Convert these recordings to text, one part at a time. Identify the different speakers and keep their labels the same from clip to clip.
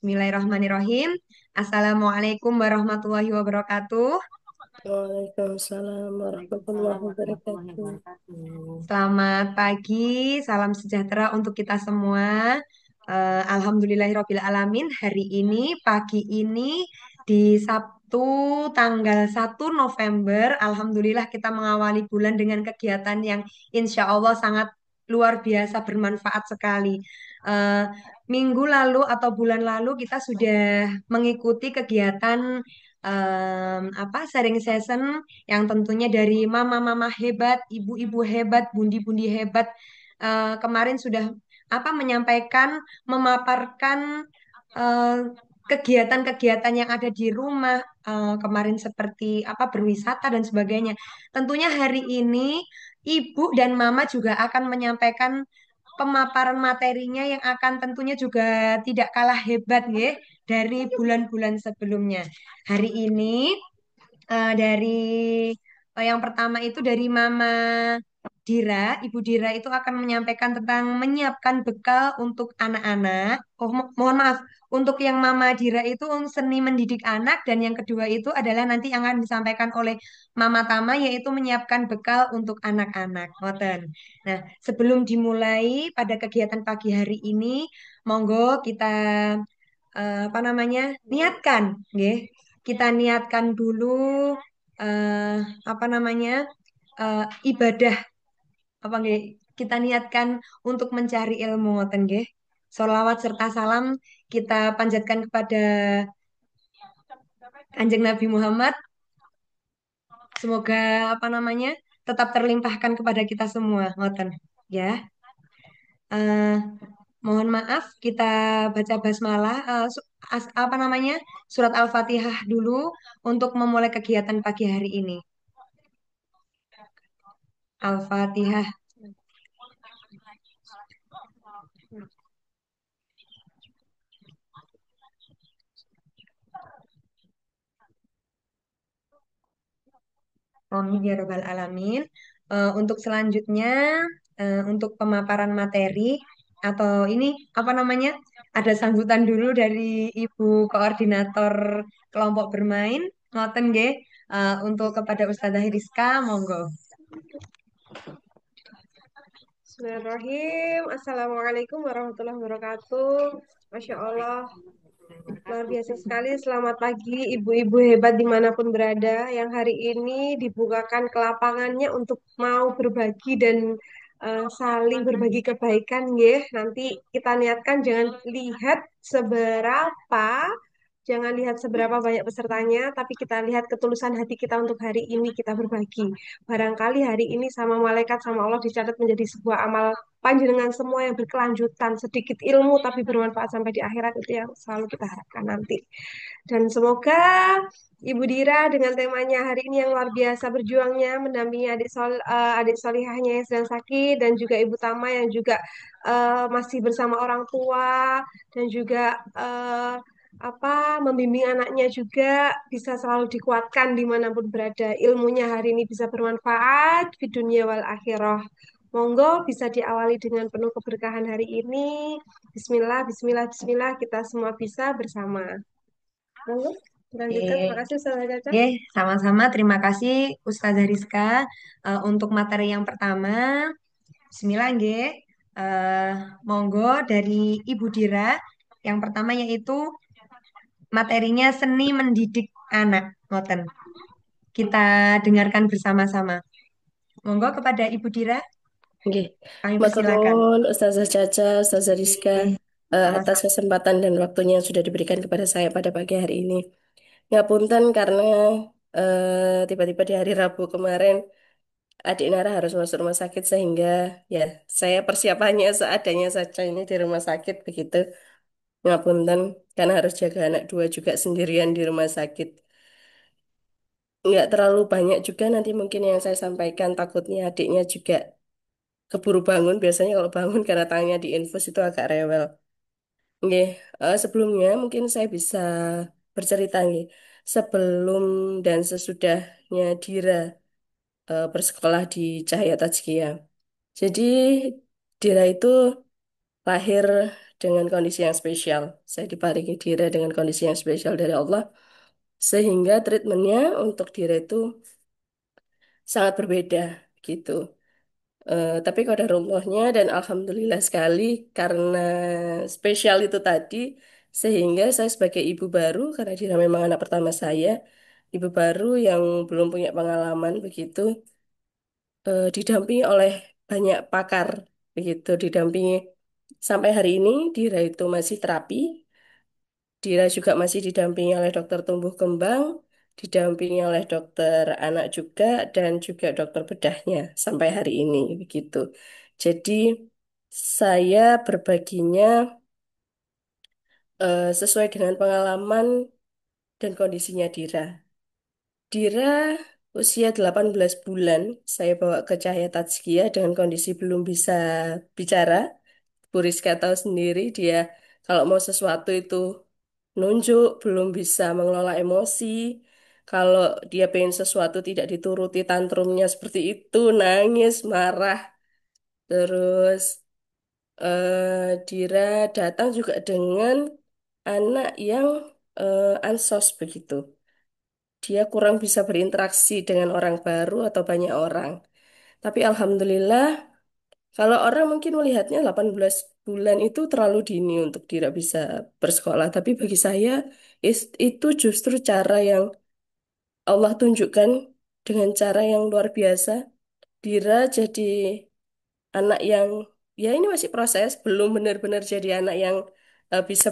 Speaker 1: Bismillahirrahmanirrahim. Assalamualaikum warahmatullahi wabarakatuh.
Speaker 2: Waalaikumsalam
Speaker 1: Waalaikumsalam
Speaker 2: warahmatullahi
Speaker 1: warahmatullahi
Speaker 2: wabarakatuh.
Speaker 1: wabarakatuh. Selamat pagi, salam sejahtera untuk kita semua. Alhamdulillahirabbil alamin. Hari ini, pagi ini di Sabtu tanggal 1 November, Alhamdulillah kita mengawali bulan dengan kegiatan yang insya Allah sangat luar biasa bermanfaat sekali. Eh, Minggu lalu atau bulan lalu kita sudah mengikuti kegiatan sharing session yang tentunya dari mama-mama hebat, ibu-ibu hebat, bundi-bundi hebat kemarin sudah menyampaikan, memaparkan eh, kegiatan-kegiatan yang ada di rumah kemarin seperti berwisata dan sebagainya. Tentunya hari ini ibu dan mama juga akan menyampaikan pemaparan materinya yang akan tentunya juga tidak kalah hebat ya dari bulan-bulan sebelumnya. Hari ini dari yang pertama itu dari Mama Dira, Ibu Dira itu akan menyampaikan tentang menyiapkan bekal untuk anak-anak. Oh, mohon maaf, untuk yang Mama Dira itu seni mendidik anak dan yang kedua itu adalah nanti yang akan disampaikan oleh Mama Tama yaitu menyiapkan bekal untuk anak-anak. Ngoten. Nah, sebelum dimulai pada kegiatan pagi hari ini, monggo kita niatkan, nggih. Kita niatkan dulu eh, apa namanya ibadah apa nggih kita niatkan untuk mencari ilmu ngoten nggih. Sholawat serta salam kita panjatkan kepada Kanjeng Nabi Muhammad. Semoga tetap terlimpahkan kepada kita semua ngoten ya. Eh, Mohon maaf kita baca basmalah surat Al-Fatihah dulu untuk memulai kegiatan pagi hari ini. Al-Fatihah. Amin ya rabbal alamin. Untuk selanjutnya, untuk pemaparan materi atau ini ada sambutan dulu dari Ibu Koordinator kelompok bermain. Ngoten nggih. Untuk kepada Ustazah Rizka, monggo.
Speaker 2: Bismillahirrahmanirrahim. Assalamualaikum warahmatullahi wabarakatuh. Masya Allah, luar biasa sekali. Selamat pagi ibu-ibu hebat dimanapun berada. Yang hari ini dibukakan kelapangannya untuk mau berbagi dan saling berbagi kebaikan ya. Nanti kita niatkan jangan lihat seberapa Jangan lihat seberapa banyak pesertanya, tapi kita lihat ketulusan hati kita untuk hari ini kita berbagi. Barangkali hari ini sama malaikat sama Allah dicatat menjadi sebuah amal panjenengan semua yang berkelanjutan, sedikit ilmu tapi bermanfaat sampai di akhirat itu yang selalu kita harapkan nanti. Dan semoga Ibu Dira dengan temanya hari ini yang luar biasa berjuangnya mendampingi adik solihahnya yang sedang sakit dan juga Ibu Tama yang juga masih bersama orang tua dan juga membimbing anaknya juga bisa selalu dikuatkan dimanapun berada. Ilmunya hari ini bisa bermanfaat di dunia wal akhirah. Monggo bisa diawali dengan penuh keberkahan hari ini. Bismillah, bismillah, bismillah. Kita semua bisa bersama. Monggo, lanjutkan. Terima
Speaker 1: Oke.
Speaker 2: kasih, Saudara Caca.
Speaker 1: Oke, sama-sama. Terima kasih Ustazah Rizka. Untuk materi yang pertama, Bismillah nggih. Eh, Monggo dari Ibu Dira. Yang pertama yaitu materinya seni mendidik anak. Ngoten. Kita dengarkan bersama-sama. Monggo kepada Ibu Dira,
Speaker 2: Oke,
Speaker 1: kami
Speaker 2: matur
Speaker 1: persilakan.
Speaker 2: nuwun Ustazah Caca, Ustazah Rizka
Speaker 1: Oke,
Speaker 2: atas
Speaker 1: sama-sama.
Speaker 2: kesempatan dan waktunya yang sudah diberikan kepada saya pada pagi hari ini. Ngapunten karena tiba-tiba di hari Rabu kemarin adik Nara harus masuk rumah sakit sehingga ya saya persiapannya seadanya saja ini di rumah sakit begitu. Ngapunten karena harus jaga anak dua juga sendirian di rumah sakit. Nggak terlalu banyak juga nanti mungkin yang saya sampaikan takutnya adiknya juga keburu bangun. Biasanya kalau bangun karena tangannya diinfus itu agak rewel. Nggih, sebelumnya mungkin saya bisa bercerita nggih. Sebelum dan sesudahnya Dira bersekolah di Cahaya Tazkiyah. Jadi Dira itu lahir
Speaker 3: dengan kondisi yang spesial. Saya diparingi Dira dengan kondisi yang spesial dari Allah, sehingga treatmentnya untuk Dira itu sangat berbeda gitu. Tapi qadarullahnya dan alhamdulillah sekali karena spesial itu tadi, sehingga saya sebagai ibu baru, karena Dira memang anak pertama saya, ibu baru yang belum punya pengalaman begitu, didampingi oleh banyak pakar begitu, didampingi sampai hari ini Dira itu masih terapi. Dira juga masih didampingi oleh dokter tumbuh kembang, didampingi oleh dokter anak juga, dan juga dokter bedahnya sampai hari ini begitu. Jadi saya berbaginya sesuai dengan pengalaman dan kondisinya Dira. Dira usia 18 bulan, saya bawa ke Cahaya Tazkiyah dengan kondisi belum bisa bicara. Bu Rizka tahu sendiri, dia kalau mau sesuatu itu nunjuk, belum bisa mengelola emosi. Kalau dia pengen sesuatu tidak dituruti, tantrumnya seperti itu, nangis, marah. Terus Dira datang juga dengan anak yang ansos begitu. Dia kurang bisa berinteraksi dengan orang baru atau banyak orang. Tapi alhamdulillah, kalau orang mungkin melihatnya 18 bulan itu terlalu dini untuk tidak bisa bersekolah. Tapi bagi saya, itu justru cara yang Allah tunjukkan dengan cara yang luar biasa. Dira jadi anak yang, ya ini masih proses, belum benar-benar jadi anak yang bisa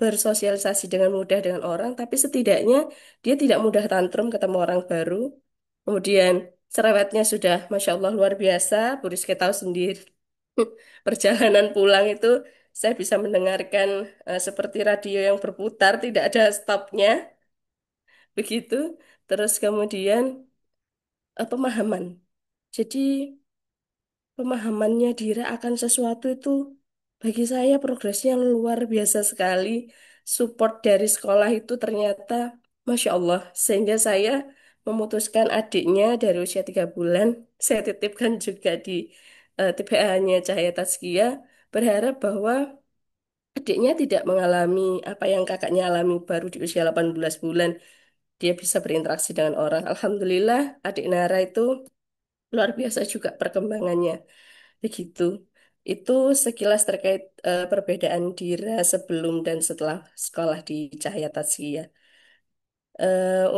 Speaker 3: bersosialisasi dengan mudah dengan orang. Tapi setidaknya dia tidak mudah tantrum ketemu orang baru. Kemudian cerewetnya sudah, Masya Allah, luar biasa. Bu Rizky tahu sendiri. Perjalanan pulang itu saya bisa mendengarkan seperti radio yang berputar, tidak ada stopnya, begitu. Terus kemudian pemahaman. Jadi pemahamannya Dira akan sesuatu itu bagi saya progresnya luar biasa sekali. Support dari sekolah itu ternyata Masya Allah. Sehingga saya memutuskan adiknya dari usia 3 bulan, saya titipkan juga di TPA-nya Cahaya Tazkiyah, berharap bahwa adiknya tidak mengalami apa yang kakaknya alami baru di usia 18 bulan. Dia bisa berinteraksi dengan orang. Alhamdulillah, adik Nara itu luar biasa juga perkembangannya. Begitu. Itu sekilas terkait perbedaan Dira sebelum dan setelah sekolah di Cahaya Tazkiyah.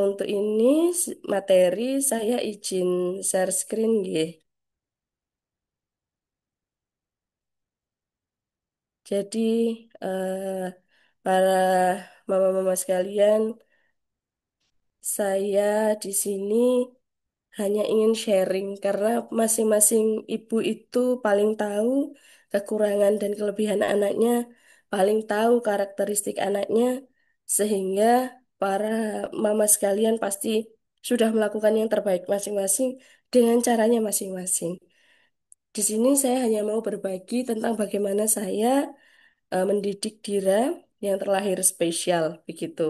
Speaker 3: Untuk ini materi saya izin share screen nggih. Jadi para mama-mama sekalian, saya di sini hanya ingin sharing karena masing-masing ibu itu paling tahu kekurangan dan kelebihan anaknya, paling tahu karakteristik anaknya, sehingga para mama sekalian pasti sudah melakukan yang terbaik masing-masing dengan caranya masing-masing. Di sini saya hanya mau berbagi tentang bagaimana saya mendidik Dira yang terlahir spesial begitu.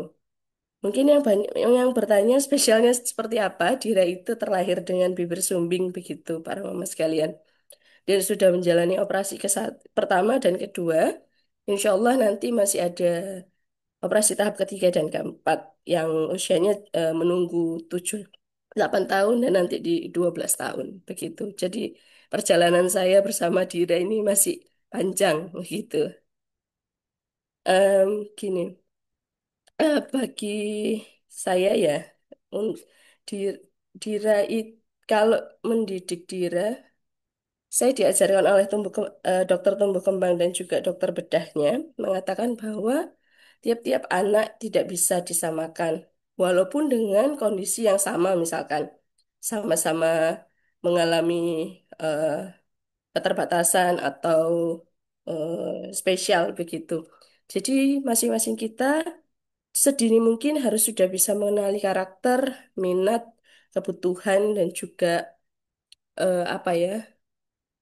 Speaker 3: Mungkin yang banyak yang bertanya spesialnya seperti apa, Dira itu terlahir dengan bibir sumbing begitu, para mama sekalian. Dan sudah menjalani operasi pertama dan kedua. Insya Allah nanti masih ada operasi tahap ketiga dan keempat yang usianya menunggu 7 8 tahun dan nanti di 12 tahun begitu. Jadi perjalanan saya bersama Dira ini masih panjang begitu. Gini. Bagi saya ya, un- di- Dira itu kalau mendidik Dira, saya diajarkan oleh dokter tumbuh kembang dan juga dokter bedahnya mengatakan bahwa tiap-tiap anak tidak bisa disamakan, walaupun dengan kondisi yang sama, misalkan sama-sama mengalami eh, keterbatasan atau spesial begitu. Jadi masing-masing kita sedini mungkin harus sudah bisa mengenali karakter, minat, kebutuhan, dan juga apa ya,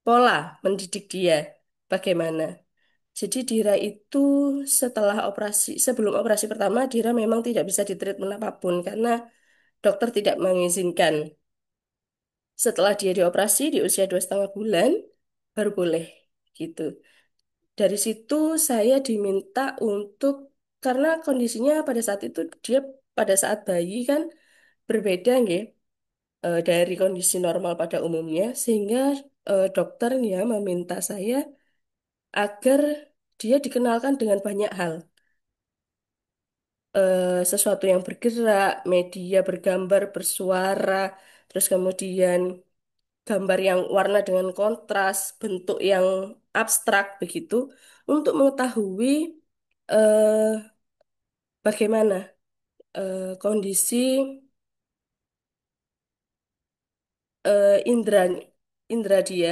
Speaker 3: pola mendidik dia. Bagaimana? Jadi Dira itu setelah operasi, sebelum operasi pertama, Dira memang tidak bisa ditreatment apapun karena dokter tidak mengizinkan. Setelah dia dioperasi di usia 2,5 bulan, baru boleh gitu. Dari situ saya diminta untuk, karena kondisinya pada saat itu dia pada saat bayi kan berbeda nggih, dari kondisi normal pada umumnya, sehingga dokternya meminta saya agar dia dikenalkan dengan banyak hal. Sesuatu yang bergerak, media bergambar, bersuara, terus kemudian gambar yang warna dengan kontras, bentuk yang abstrak begitu, untuk mengetahui eh, bagaimana kondisi indera indera dia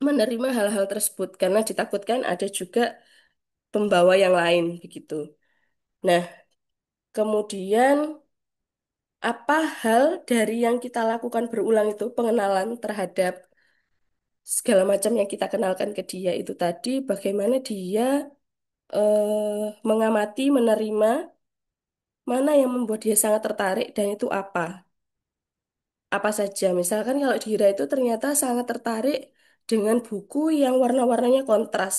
Speaker 3: menerima hal-hal tersebut karena ditakutkan ada juga pembawa yang lain begitu. Nah, kemudian apa hal dari yang kita lakukan berulang itu pengenalan terhadap segala macam yang kita kenalkan ke dia itu tadi bagaimana dia mengamati, menerima mana yang membuat dia sangat tertarik dan itu apa saja. Misalkan kalau Dira itu ternyata sangat tertarik dengan buku yang warna-warnanya kontras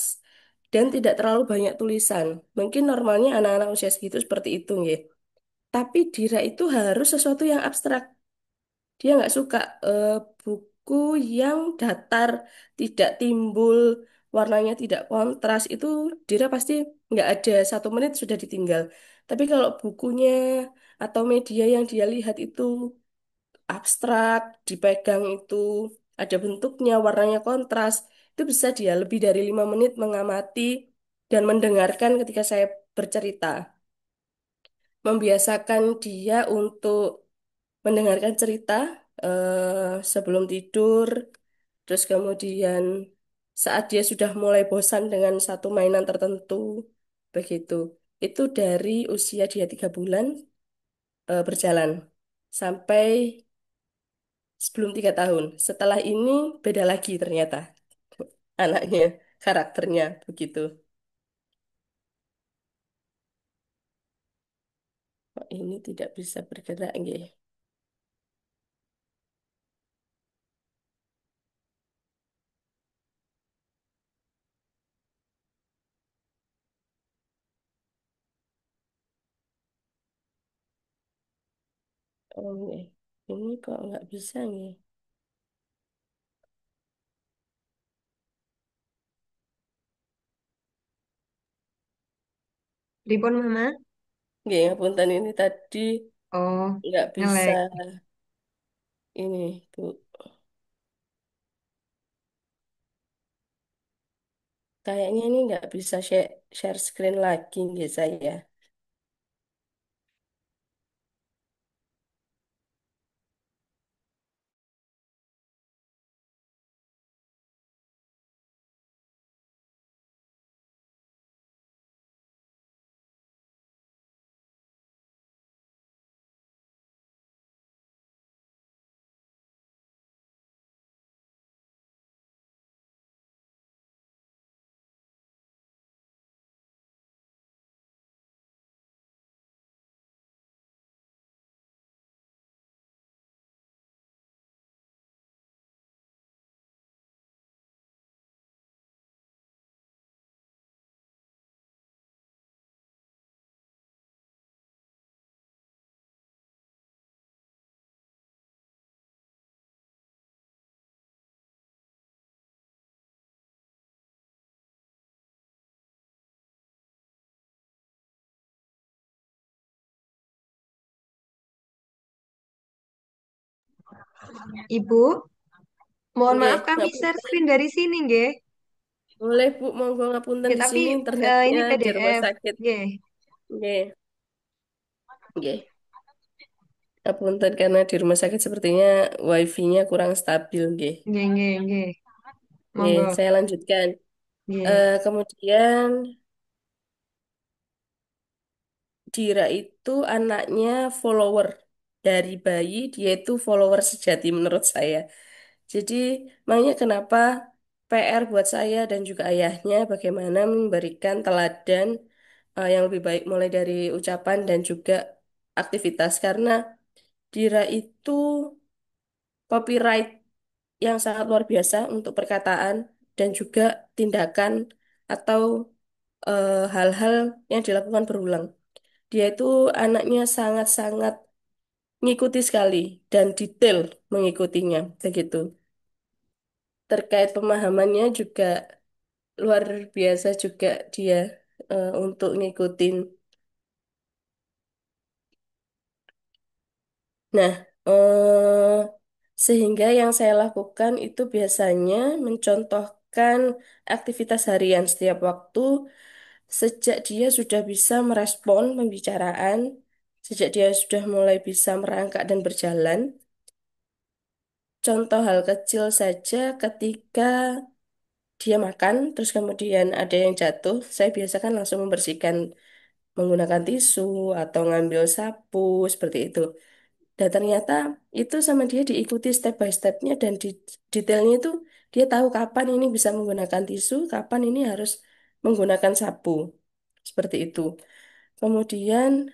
Speaker 3: dan tidak terlalu banyak tulisan. Mungkin normalnya anak-anak usia segitu seperti itu, ya. Tapi Dira itu harus sesuatu yang abstrak. Dia nggak suka buku yang datar, tidak timbul, warnanya tidak kontras. Itu Dira pasti nggak ada 1 menit sudah ditinggal. Tapi kalau bukunya atau media yang dia lihat itu abstrak, dipegang itu ada bentuknya, warnanya kontras, itu bisa dia lebih dari 5 menit mengamati dan mendengarkan ketika saya bercerita. Membiasakan dia untuk mendengarkan cerita sebelum tidur, terus kemudian saat dia sudah mulai bosan dengan satu mainan tertentu, begitu. Itu dari usia dia 3 bulan berjalan sampai sebelum 3 tahun. Setelah ini beda lagi ternyata anaknya, karakternya begitu. Oh, ini tidak bisa bergerak, nggih. Oh, nggih. Ini kok nggak bisa, nggih.
Speaker 1: Pripun Mama?
Speaker 3: Nggih, ngapunten ini tadi
Speaker 1: Oh,
Speaker 3: nggak bisa
Speaker 1: ngelek.
Speaker 3: ini, Bu. Kayaknya ini nggak bisa share screen lagi, nggih saya.
Speaker 1: Ibu, mohon
Speaker 3: Nggih,
Speaker 1: maaf kami share
Speaker 3: ngapunten.
Speaker 1: screen dari sini, nggih.
Speaker 3: Boleh, Bu, monggo ngapunten
Speaker 1: Ya,
Speaker 3: di
Speaker 1: tapi
Speaker 3: sini internetnya
Speaker 1: ini
Speaker 3: di rumah
Speaker 1: PDF.
Speaker 3: sakit.
Speaker 1: Nggih,
Speaker 3: Nggih, nggih. Ngapunten karena di rumah sakit sepertinya wifi-nya kurang stabil, nggih.
Speaker 1: nggih, nggih, nggih.
Speaker 3: Nggih,
Speaker 1: Monggo.
Speaker 3: saya lanjutkan.
Speaker 1: Nggih.
Speaker 3: Kemudian Dira itu anaknya follower dari bayi, dia itu follower sejati menurut saya. Jadi, makanya kenapa PR buat saya dan juga ayahnya bagaimana memberikan teladan yang lebih baik mulai dari ucapan dan juga aktivitas karena Dira itu copyright yang sangat luar biasa untuk perkataan dan juga tindakan. atau hal-hal yang dilakukan berulang. Dia itu anaknya sangat-sangat ngikuti sekali dan detail mengikutinya, begitu. Terkait pemahamannya juga luar biasa juga dia untuk ngikutin. Nah, sehingga yang saya lakukan itu biasanya mencontohkan aktivitas harian setiap waktu sejak dia sudah bisa merespon pembicaraan, sejak dia sudah mulai bisa merangkak dan berjalan. Contoh hal kecil saja ketika dia makan, terus kemudian ada yang jatuh, saya biasakan langsung membersihkan menggunakan tisu atau ngambil sapu, seperti itu. Dan ternyata itu sama dia diikuti step by stepnya dan di detailnya itu dia tahu kapan ini bisa menggunakan tisu, kapan ini harus menggunakan sapu. Seperti itu. Kemudian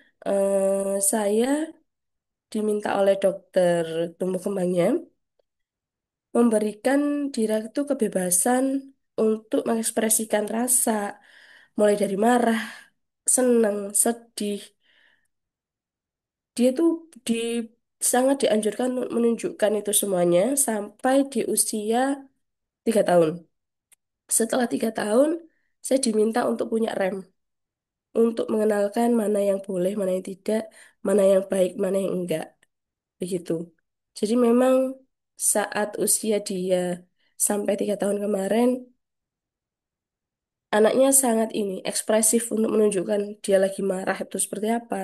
Speaker 3: saya diminta oleh dokter tumbuh kembangnya memberikan Dira itu kebebasan untuk mengekspresikan rasa, mulai dari marah, senang, sedih. Dia tuh di sangat dianjurkan untuk menunjukkan itu semuanya sampai di usia 3 tahun. Setelah 3 tahun, saya diminta untuk punya rem, untuk mengenalkan mana yang boleh, mana yang tidak, mana yang baik, mana yang enggak, begitu. Jadi memang saat usia dia sampai 3 tahun kemarin, anaknya sangat ini ekspresif untuk menunjukkan dia lagi marah itu seperti apa,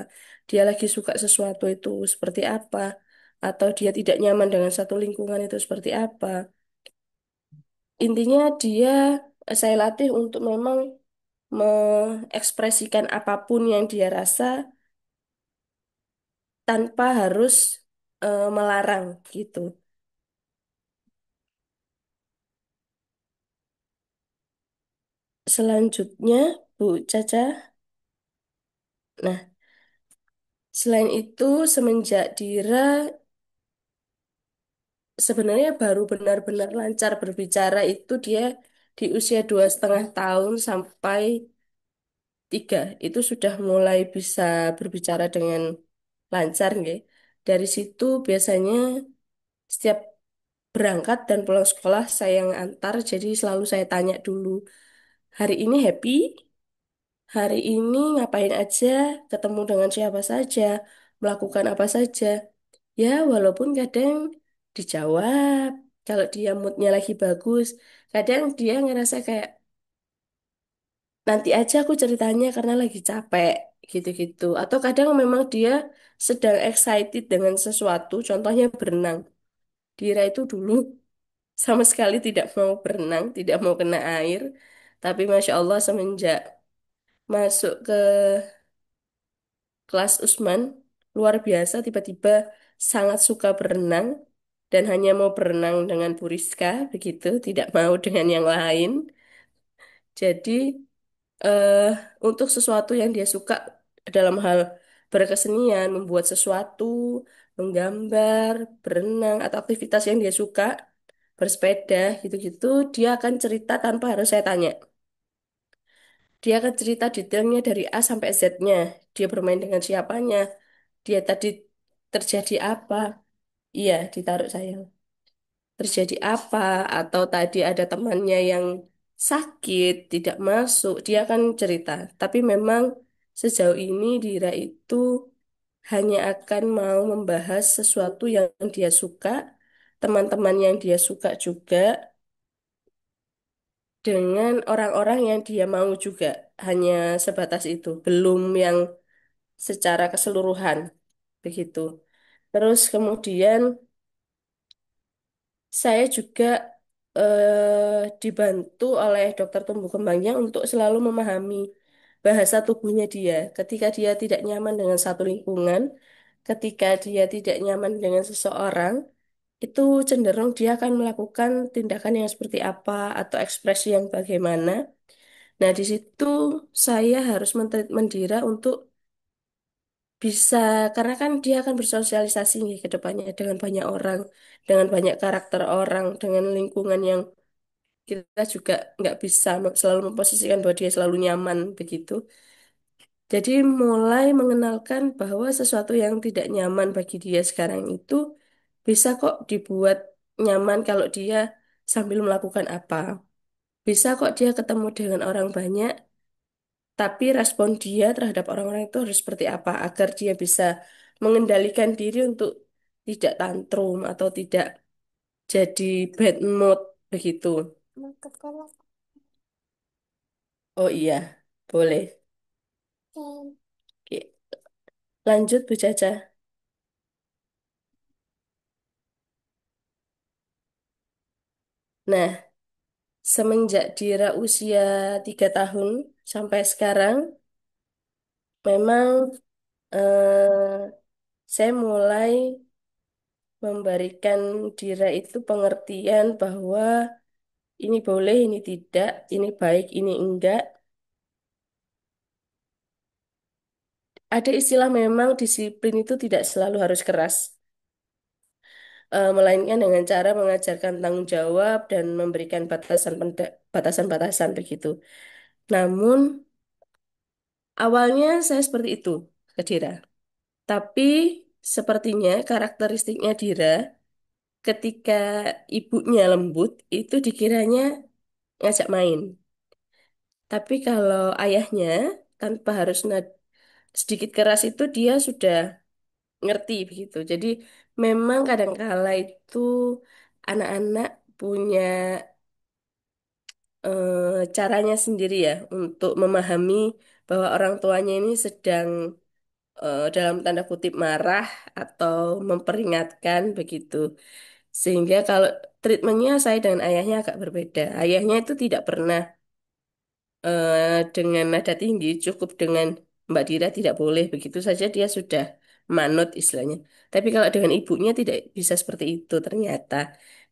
Speaker 3: dia lagi suka sesuatu itu seperti apa, atau dia tidak nyaman dengan satu lingkungan itu seperti apa. Intinya dia saya latih untuk memang mengekspresikan apapun yang dia rasa tanpa harus melarang gitu. Selanjutnya, Bu Caca. Nah, selain itu semenjak Dira sebenarnya baru benar-benar lancar berbicara itu dia di usia 2,5 tahun sampai 3 itu sudah mulai bisa berbicara dengan lancar, nggih. Dari situ biasanya setiap berangkat dan pulang sekolah saya yang antar, jadi selalu saya tanya dulu, hari ini happy? Hari ini ngapain aja? Ketemu dengan siapa saja? Melakukan apa saja? Ya, walaupun kadang dijawab, kalau dia moodnya lagi bagus, kadang dia ngerasa kayak, nanti aja aku ceritanya karena lagi capek, gitu-gitu. Atau kadang memang dia sedang excited dengan sesuatu, contohnya berenang. Dira itu dulu sama sekali tidak mau berenang, tidak mau kena air. Tapi Masya Allah semenjak masuk ke kelas Usman, luar biasa tiba-tiba sangat suka berenang dan hanya mau berenang dengan Bu Rizka, begitu, tidak mau dengan yang lain. Jadi eh, untuk sesuatu yang dia suka dalam hal berkesenian, membuat sesuatu, menggambar, berenang, atau aktivitas yang dia suka, bersepeda, gitu-gitu, dia akan cerita tanpa harus saya tanya. Dia akan cerita detailnya dari A sampai Z-nya. Dia bermain dengan siapanya. Dia tadi terjadi apa? Iya, ditaruh sayang. Terjadi apa? Atau tadi ada temannya yang sakit, tidak masuk. Dia akan cerita. Tapi memang sejauh ini Dira itu hanya akan mau membahas sesuatu yang dia suka, teman-teman yang dia suka juga, dengan orang-orang yang dia mau juga. Hanya sebatas itu. Belum yang secara keseluruhan. Begitu. Terus kemudian saya juga dibantu oleh dokter tumbuh kembangnya untuk selalu memahami bahasa tubuhnya dia. Ketika dia tidak nyaman dengan satu lingkungan, ketika dia tidak nyaman dengan seseorang, itu cenderung dia akan melakukan tindakan yang seperti apa atau ekspresi yang bagaimana. Nah, di situ saya harus mentreatment Dira untuk bisa, karena kan dia akan bersosialisasi nih ke depannya dengan banyak orang, dengan banyak karakter orang, dengan lingkungan yang kita juga nggak bisa selalu memposisikan bahwa dia selalu nyaman begitu. Jadi mulai mengenalkan bahwa sesuatu yang tidak nyaman bagi dia sekarang itu bisa kok dibuat nyaman kalau dia sambil melakukan apa. Bisa kok dia ketemu dengan orang banyak, tapi respon dia terhadap orang-orang itu harus seperti apa agar dia bisa mengendalikan diri untuk tidak tantrum atau tidak jadi bad mood begitu. Oh iya, boleh. Oke. Lanjut Bu Caca. Nah, semenjak Dira usia 3 tahun sampai sekarang, memang saya mulai memberikan Dira itu pengertian bahwa ini boleh, ini tidak, ini baik, ini enggak. Ada istilah memang disiplin itu tidak selalu harus keras, melainkan dengan cara mengajarkan tanggung jawab dan memberikan batasan-batasan begitu. Namun, awalnya saya seperti itu ke Dira. Tapi sepertinya karakteristiknya Dira ketika ibunya lembut itu dikiranya ngajak main. Tapi kalau ayahnya tanpa harus sedikit keras itu dia sudah ngerti begitu. Jadi memang kadangkala itu anak-anak punya caranya sendiri ya untuk memahami bahwa orang tuanya ini sedang dalam tanda kutip marah atau memperingatkan begitu. Sehingga kalau treatmentnya saya dengan ayahnya agak berbeda. Ayahnya itu tidak pernah dengan nada tinggi, cukup dengan Mbak Dira tidak boleh begitu saja dia sudah manut istilahnya. Tapi kalau dengan ibunya tidak bisa seperti itu ternyata.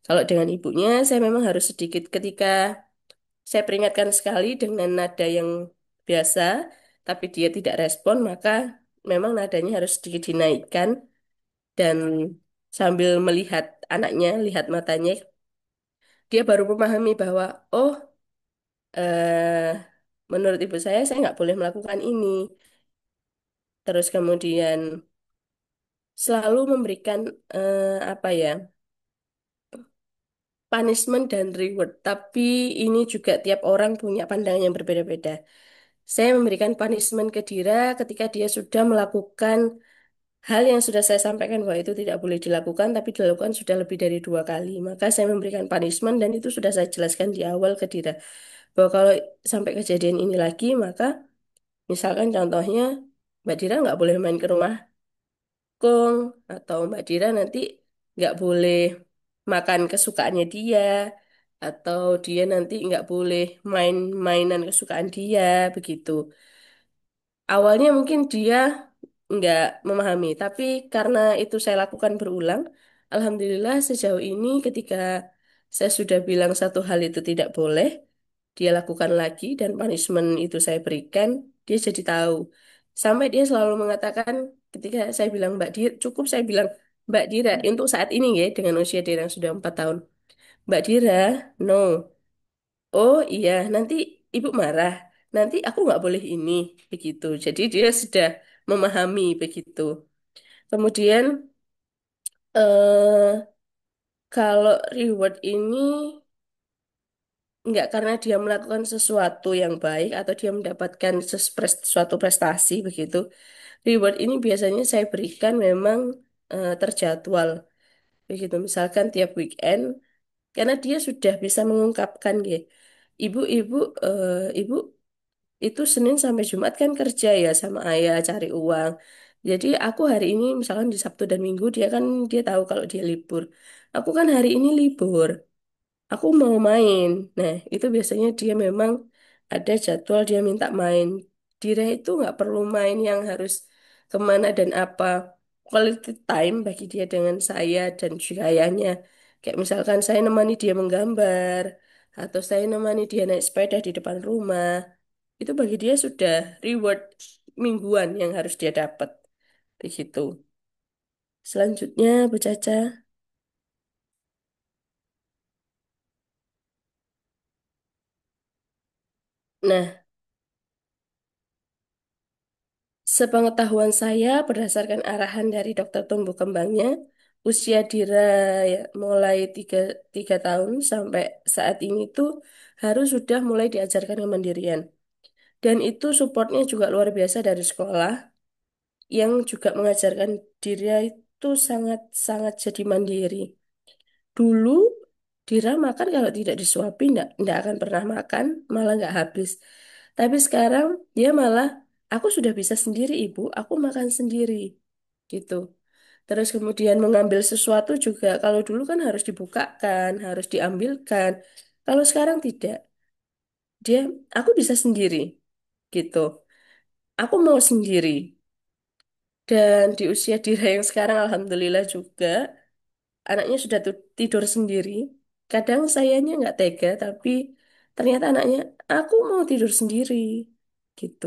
Speaker 3: Kalau dengan ibunya saya memang harus sedikit ketika saya peringatkan sekali dengan nada yang biasa, tapi dia tidak respon, maka memang nadanya harus sedikit dinaikkan dan sambil melihat anaknya, lihat matanya, dia baru memahami bahwa, oh, menurut ibu saya nggak boleh melakukan ini. Terus kemudian selalu memberikan apa ya, punishment dan reward. Tapi ini juga tiap orang punya pandangan yang berbeda-beda. Saya memberikan punishment ke Dira ketika dia sudah melakukan hal yang sudah saya sampaikan bahwa itu tidak boleh dilakukan, tapi dilakukan sudah lebih dari 2 kali. Maka saya memberikan punishment dan itu sudah saya jelaskan di awal ke Dira. Bahwa kalau sampai kejadian ini lagi, maka misalkan contohnya Mbak Dira nggak boleh main ke rumah Kong atau Mbak Dira nanti nggak boleh makan kesukaannya dia atau dia nanti nggak boleh main mainan kesukaan dia begitu. Awalnya mungkin dia nggak memahami, tapi karena itu saya lakukan berulang, alhamdulillah sejauh ini ketika saya sudah bilang satu hal itu tidak boleh, dia lakukan lagi dan punishment itu saya berikan, dia jadi tahu. Sampai dia selalu mengatakan ketika saya bilang Mbak Dira, cukup saya bilang Mbak Dira, untuk saat ini ya dengan usia dia yang sudah 4 tahun. Mbak Dira, no. Oh iya, nanti ibu marah. Nanti aku nggak boleh ini, begitu. Jadi dia sudah memahami begitu. Kemudian eh kalau reward ini nggak karena dia melakukan sesuatu yang baik atau dia mendapatkan suatu prestasi begitu. Reward ini biasanya saya berikan memang terjadwal begitu. Misalkan tiap weekend, karena dia sudah bisa mengungkapkan ya, ibu-ibu, ibu itu Senin sampai Jumat kan kerja ya sama ayah cari uang. Jadi aku hari ini misalkan di Sabtu dan Minggu dia kan dia tahu kalau dia libur. Aku kan hari ini libur. Aku mau main. Nah, itu biasanya dia memang ada jadwal dia minta main. Dira itu nggak perlu main yang harus kemana dan apa. Quality time bagi dia dengan saya dan juga ayahnya. Kayak misalkan saya nemani dia menggambar, atau saya nemani dia naik sepeda di depan rumah. Itu bagi dia sudah reward mingguan yang harus dia dapat. Begitu. Selanjutnya, Bu Caca. Nah, sepengetahuan saya berdasarkan arahan dari dokter tumbuh kembangnya, usia Dira ya, mulai tiga tahun sampai saat ini tuh harus sudah mulai diajarkan kemandirian. Dan itu supportnya juga luar biasa dari sekolah yang juga mengajarkan Dira itu sangat-sangat jadi mandiri. Dulu Dira makan kalau tidak disuapin nggak akan pernah makan, malah nggak habis. Tapi sekarang dia malah, aku sudah bisa sendiri ibu, aku makan sendiri gitu. Terus kemudian mengambil sesuatu juga, kalau dulu kan harus dibukakan, harus diambilkan. Kalau sekarang tidak, dia, aku bisa sendiri gitu. Aku mau sendiri. Dan di usia Dira yang sekarang alhamdulillah juga anaknya sudah tidur sendiri. Kadang sayanya nggak tega, tapi ternyata anaknya, aku mau tidur sendiri, gitu.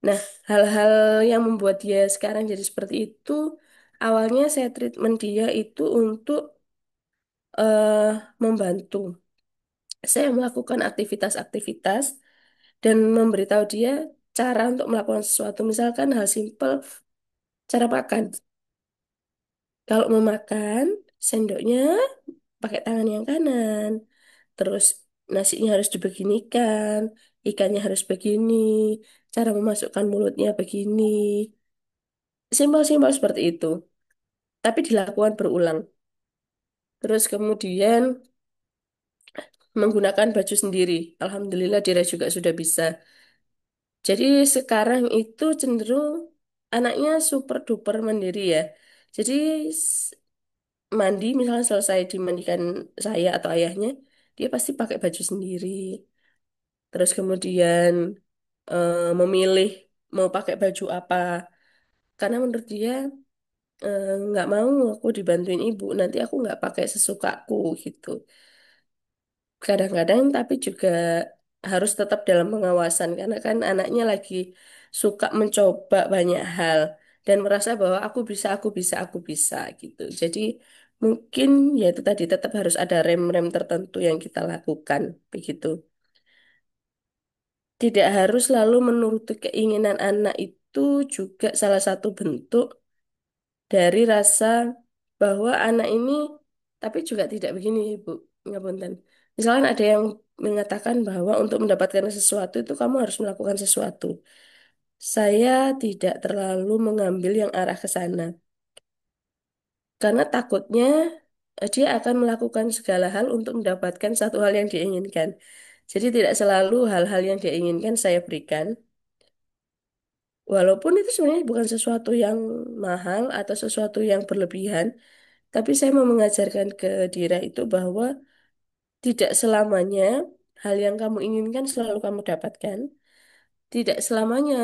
Speaker 3: Nah, hal-hal yang membuat dia sekarang jadi seperti itu, awalnya saya treatment dia itu untuk membantu. Saya melakukan aktivitas-aktivitas dan memberitahu dia cara untuk melakukan sesuatu. Misalkan hal simpel, cara makan. Kalau mau makan, sendoknya pakai tangan yang kanan. Terus nasinya harus dibeginikan, ikannya harus begini, cara memasukkan mulutnya begini. Simpel-simpel seperti itu. Tapi dilakukan berulang. Terus kemudian menggunakan baju sendiri. Alhamdulillah Dira juga sudah bisa. Jadi sekarang itu cenderung anaknya super duper mandiri ya. Jadi s- mandi misalnya selesai dimandikan saya atau ayahnya, dia pasti pakai baju sendiri. Terus kemudian memilih mau pakai baju apa. Karena menurut dia nggak mau aku dibantuin ibu, nanti aku nggak pakai sesukaku gitu. Kadang-kadang tapi juga harus tetap dalam pengawasan karena kan anaknya lagi suka mencoba banyak hal dan merasa bahwa aku bisa gitu. Jadi mungkin ya itu tadi tetap harus ada rem-rem tertentu yang kita lakukan begitu. Tidak harus selalu menuruti keinginan anak itu juga salah satu bentuk dari rasa bahwa anak ini, tapi juga tidak begini, Ibu, ngapunten. Misalkan ada yang mengatakan bahwa untuk mendapatkan sesuatu itu kamu harus melakukan sesuatu. Saya tidak terlalu mengambil yang arah ke sana. Karena takutnya dia akan melakukan segala hal untuk mendapatkan satu hal yang dia inginkan. Jadi tidak selalu hal-hal yang dia inginkan saya berikan. Walaupun itu sebenarnya bukan sesuatu yang mahal atau sesuatu yang berlebihan, tapi saya mau mengajarkan ke Dira itu bahwa tidak selamanya hal yang kamu inginkan selalu kamu dapatkan. Tidak selamanya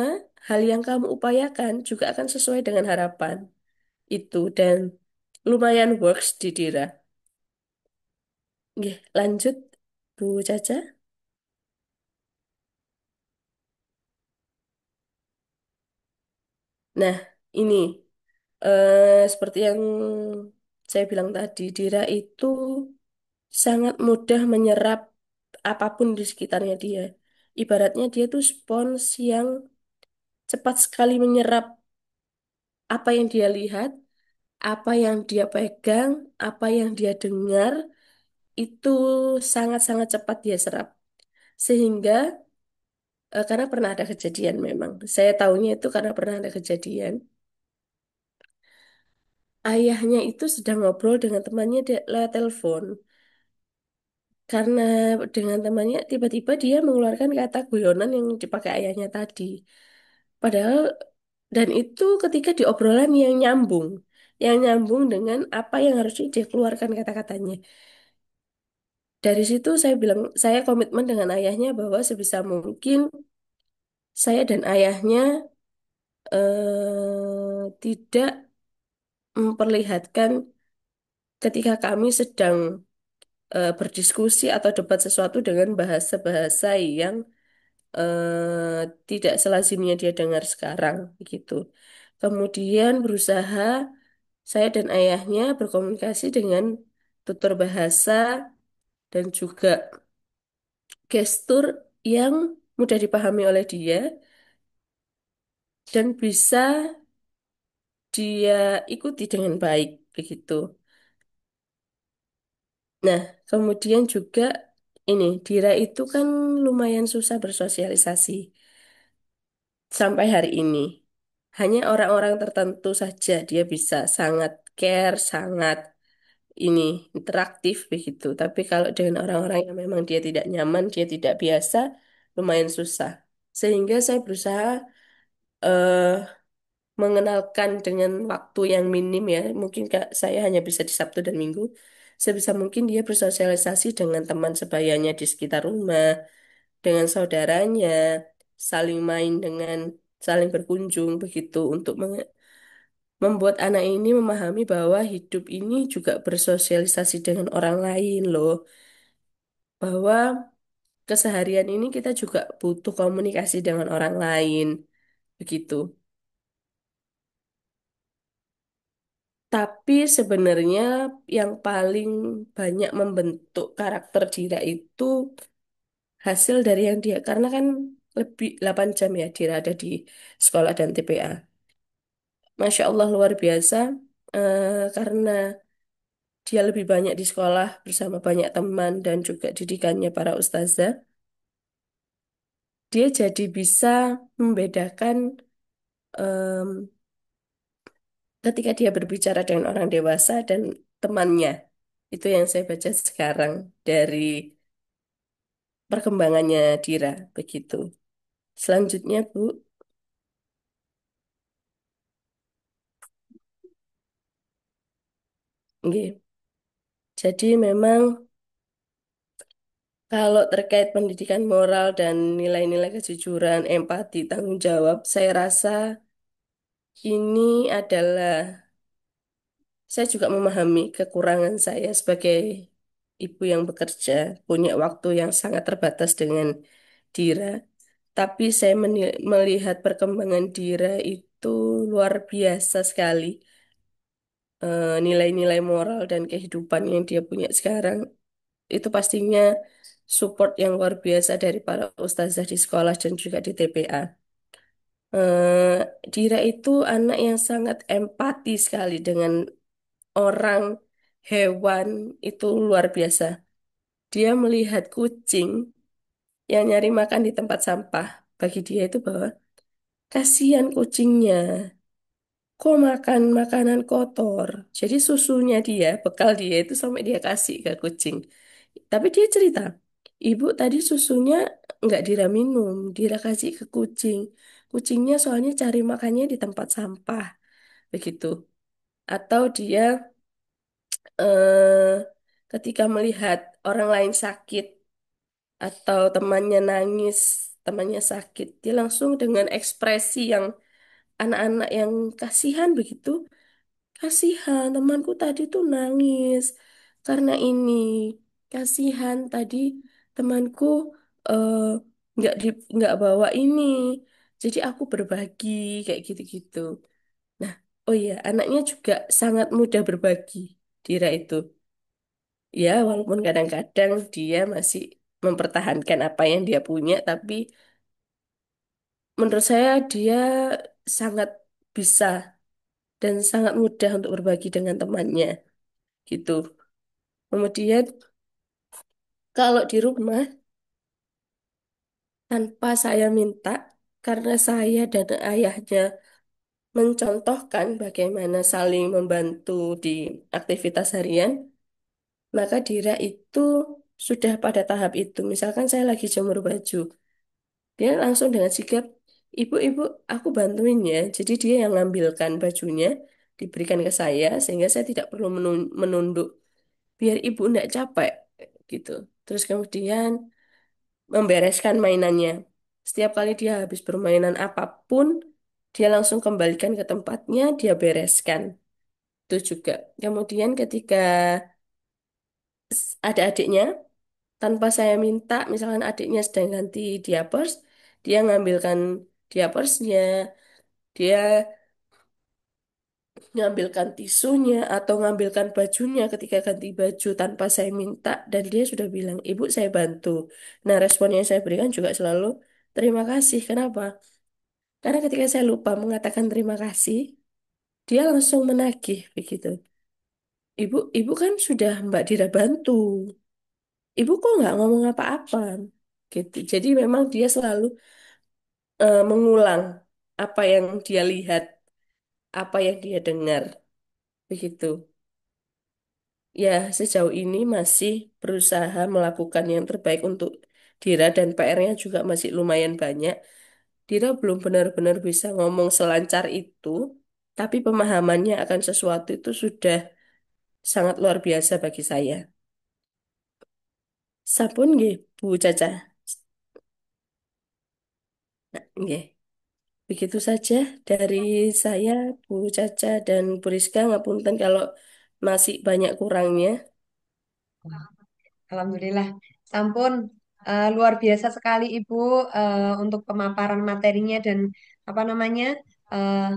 Speaker 3: hal yang kamu upayakan juga akan sesuai dengan harapan. Itu dan lumayan works di Dira. Nggih, lanjut Bu Caca. Nah, ini seperti yang saya bilang tadi, Dira itu sangat mudah menyerap apapun di sekitarnya dia. Ibaratnya dia tuh spons yang cepat sekali menyerap apa yang dia lihat, apa yang dia pegang, apa yang dia dengar, itu sangat-sangat cepat dia serap. Sehingga, karena pernah ada kejadian memang, saya tahunya itu karena pernah ada kejadian, ayahnya itu sedang ngobrol dengan temannya lewat telepon. Karena dengan temannya tiba-tiba dia mengeluarkan kata guyonan yang dipakai ayahnya tadi. Padahal dan itu ketika di obrolan yang nyambung dengan apa yang harusnya dia keluarkan kata-katanya. Dari situ saya bilang, saya komitmen dengan ayahnya bahwa sebisa mungkin saya dan ayahnya tidak memperlihatkan ketika kami sedang berdiskusi atau debat sesuatu dengan bahasa-bahasa yang tidak selazimnya dia dengar sekarang gitu. Kemudian berusaha saya dan ayahnya berkomunikasi dengan tutur bahasa dan juga gestur yang mudah dipahami oleh dia dan bisa dia ikuti dengan baik begitu. Nah, kemudian juga ini Dira itu kan lumayan susah bersosialisasi sampai hari ini. Hanya orang-orang tertentu saja dia bisa sangat care, sangat ini interaktif begitu. Tapi kalau dengan orang-orang yang memang dia tidak nyaman, dia tidak biasa, lumayan susah. Sehingga saya berusaha eh, mengenalkan dengan waktu yang minim ya. Mungkin saya hanya bisa di Sabtu dan Minggu. Sebisa mungkin dia bersosialisasi dengan teman sebayanya di sekitar rumah, dengan saudaranya, saling main dengan saling berkunjung begitu untuk membuat anak ini memahami bahwa hidup ini juga bersosialisasi dengan orang lain loh. Bahwa keseharian ini kita juga butuh komunikasi dengan orang lain begitu. Tapi sebenarnya yang paling banyak membentuk karakter Dira itu hasil dari yang dia, karena kan lebih 8 jam ya Dira ada di sekolah dan TPA. Masya Allah luar biasa, karena dia lebih banyak di sekolah bersama banyak teman dan juga didikannya para ustazah. Dia jadi bisa membedakan em, ketika dia berbicara dengan orang dewasa dan temannya. Itu yang saya baca sekarang dari perkembangannya Dira, begitu. Selanjutnya, Bu, nggih. Jadi memang kalau terkait pendidikan moral dan nilai-nilai kejujuran, empati, tanggung jawab, saya rasa ini adalah saya juga memahami kekurangan saya sebagai ibu yang bekerja, punya waktu yang sangat terbatas dengan Dira. Tapi saya melihat perkembangan Dira itu luar biasa sekali. Nilai-nilai moral dan kehidupan yang dia punya sekarang itu pastinya support yang luar biasa dari para ustazah di sekolah dan juga di TPA. Eh, Dira itu anak yang sangat empati sekali dengan orang, hewan, itu luar biasa. Dia melihat kucing yang nyari makan di tempat sampah. Bagi dia itu bahwa kasihan kucingnya, kok makan makanan kotor. Jadi susunya dia, bekal dia itu sampai dia kasih ke kucing. Tapi dia cerita, ibu tadi susunya nggak Dira minum, Dira kasih ke kucing. Kucingnya soalnya cari makannya di tempat sampah, begitu. Atau dia eh, ketika melihat orang lain sakit atau temannya nangis, temannya sakit, dia langsung dengan ekspresi yang anak-anak yang kasihan begitu. Kasihan temanku tadi tuh nangis karena ini. Kasihan tadi temanku eh, nggak bawa ini. Jadi aku berbagi kayak gitu-gitu. Nah, oh iya, anaknya juga sangat mudah berbagi. Dira itu. Ya, walaupun kadang-kadang dia masih mempertahankan apa yang dia punya, tapi menurut saya dia sangat bisa dan sangat mudah untuk berbagi dengan temannya gitu. Kemudian kalau di rumah tanpa saya minta, karena saya dan ayahnya mencontohkan bagaimana saling membantu di aktivitas harian, maka Dira itu sudah pada tahap itu. Misalkan saya lagi jemur baju, dia langsung dengan sigap, ibu-ibu aku bantuin ya. Jadi dia yang ngambilkan bajunya, diberikan ke saya, sehingga saya tidak perlu menunduk, biar ibu ndak capek gitu. Terus kemudian membereskan mainannya. Setiap kali dia habis bermainan apapun, dia langsung kembalikan ke tempatnya, dia bereskan. Itu juga. Kemudian ketika ada adiknya, tanpa saya minta, misalkan adiknya sedang ganti diapers, dia ngambilkan diapersnya, dia ngambilkan tisunya atau ngambilkan bajunya ketika ganti baju tanpa saya minta dan dia sudah bilang, "Ibu, saya bantu." Nah, respon yang saya berikan juga selalu terima kasih. Kenapa? Karena ketika saya lupa mengatakan terima kasih, dia langsung menagih begitu. Ibu, ibu kan sudah Mbak Dira bantu. Ibu kok nggak ngomong apa-apa? Gitu. Jadi memang dia selalu mengulang apa yang dia lihat, apa yang dia dengar, begitu. Ya, sejauh ini masih berusaha melakukan yang terbaik untuk Dira dan PR-nya juga masih lumayan banyak. Dira belum benar-benar bisa ngomong selancar itu, tapi pemahamannya akan sesuatu itu sudah sangat luar biasa bagi saya. Sampun nggih, Bu Caca. Nah, nggih. Begitu saja dari saya, Bu Caca dan Bu Rizka. Ngapunten kalau masih banyak kurangnya.
Speaker 1: Alhamdulillah. Sampun, luar biasa sekali Ibu untuk pemaparan materinya dan apa namanya. eh,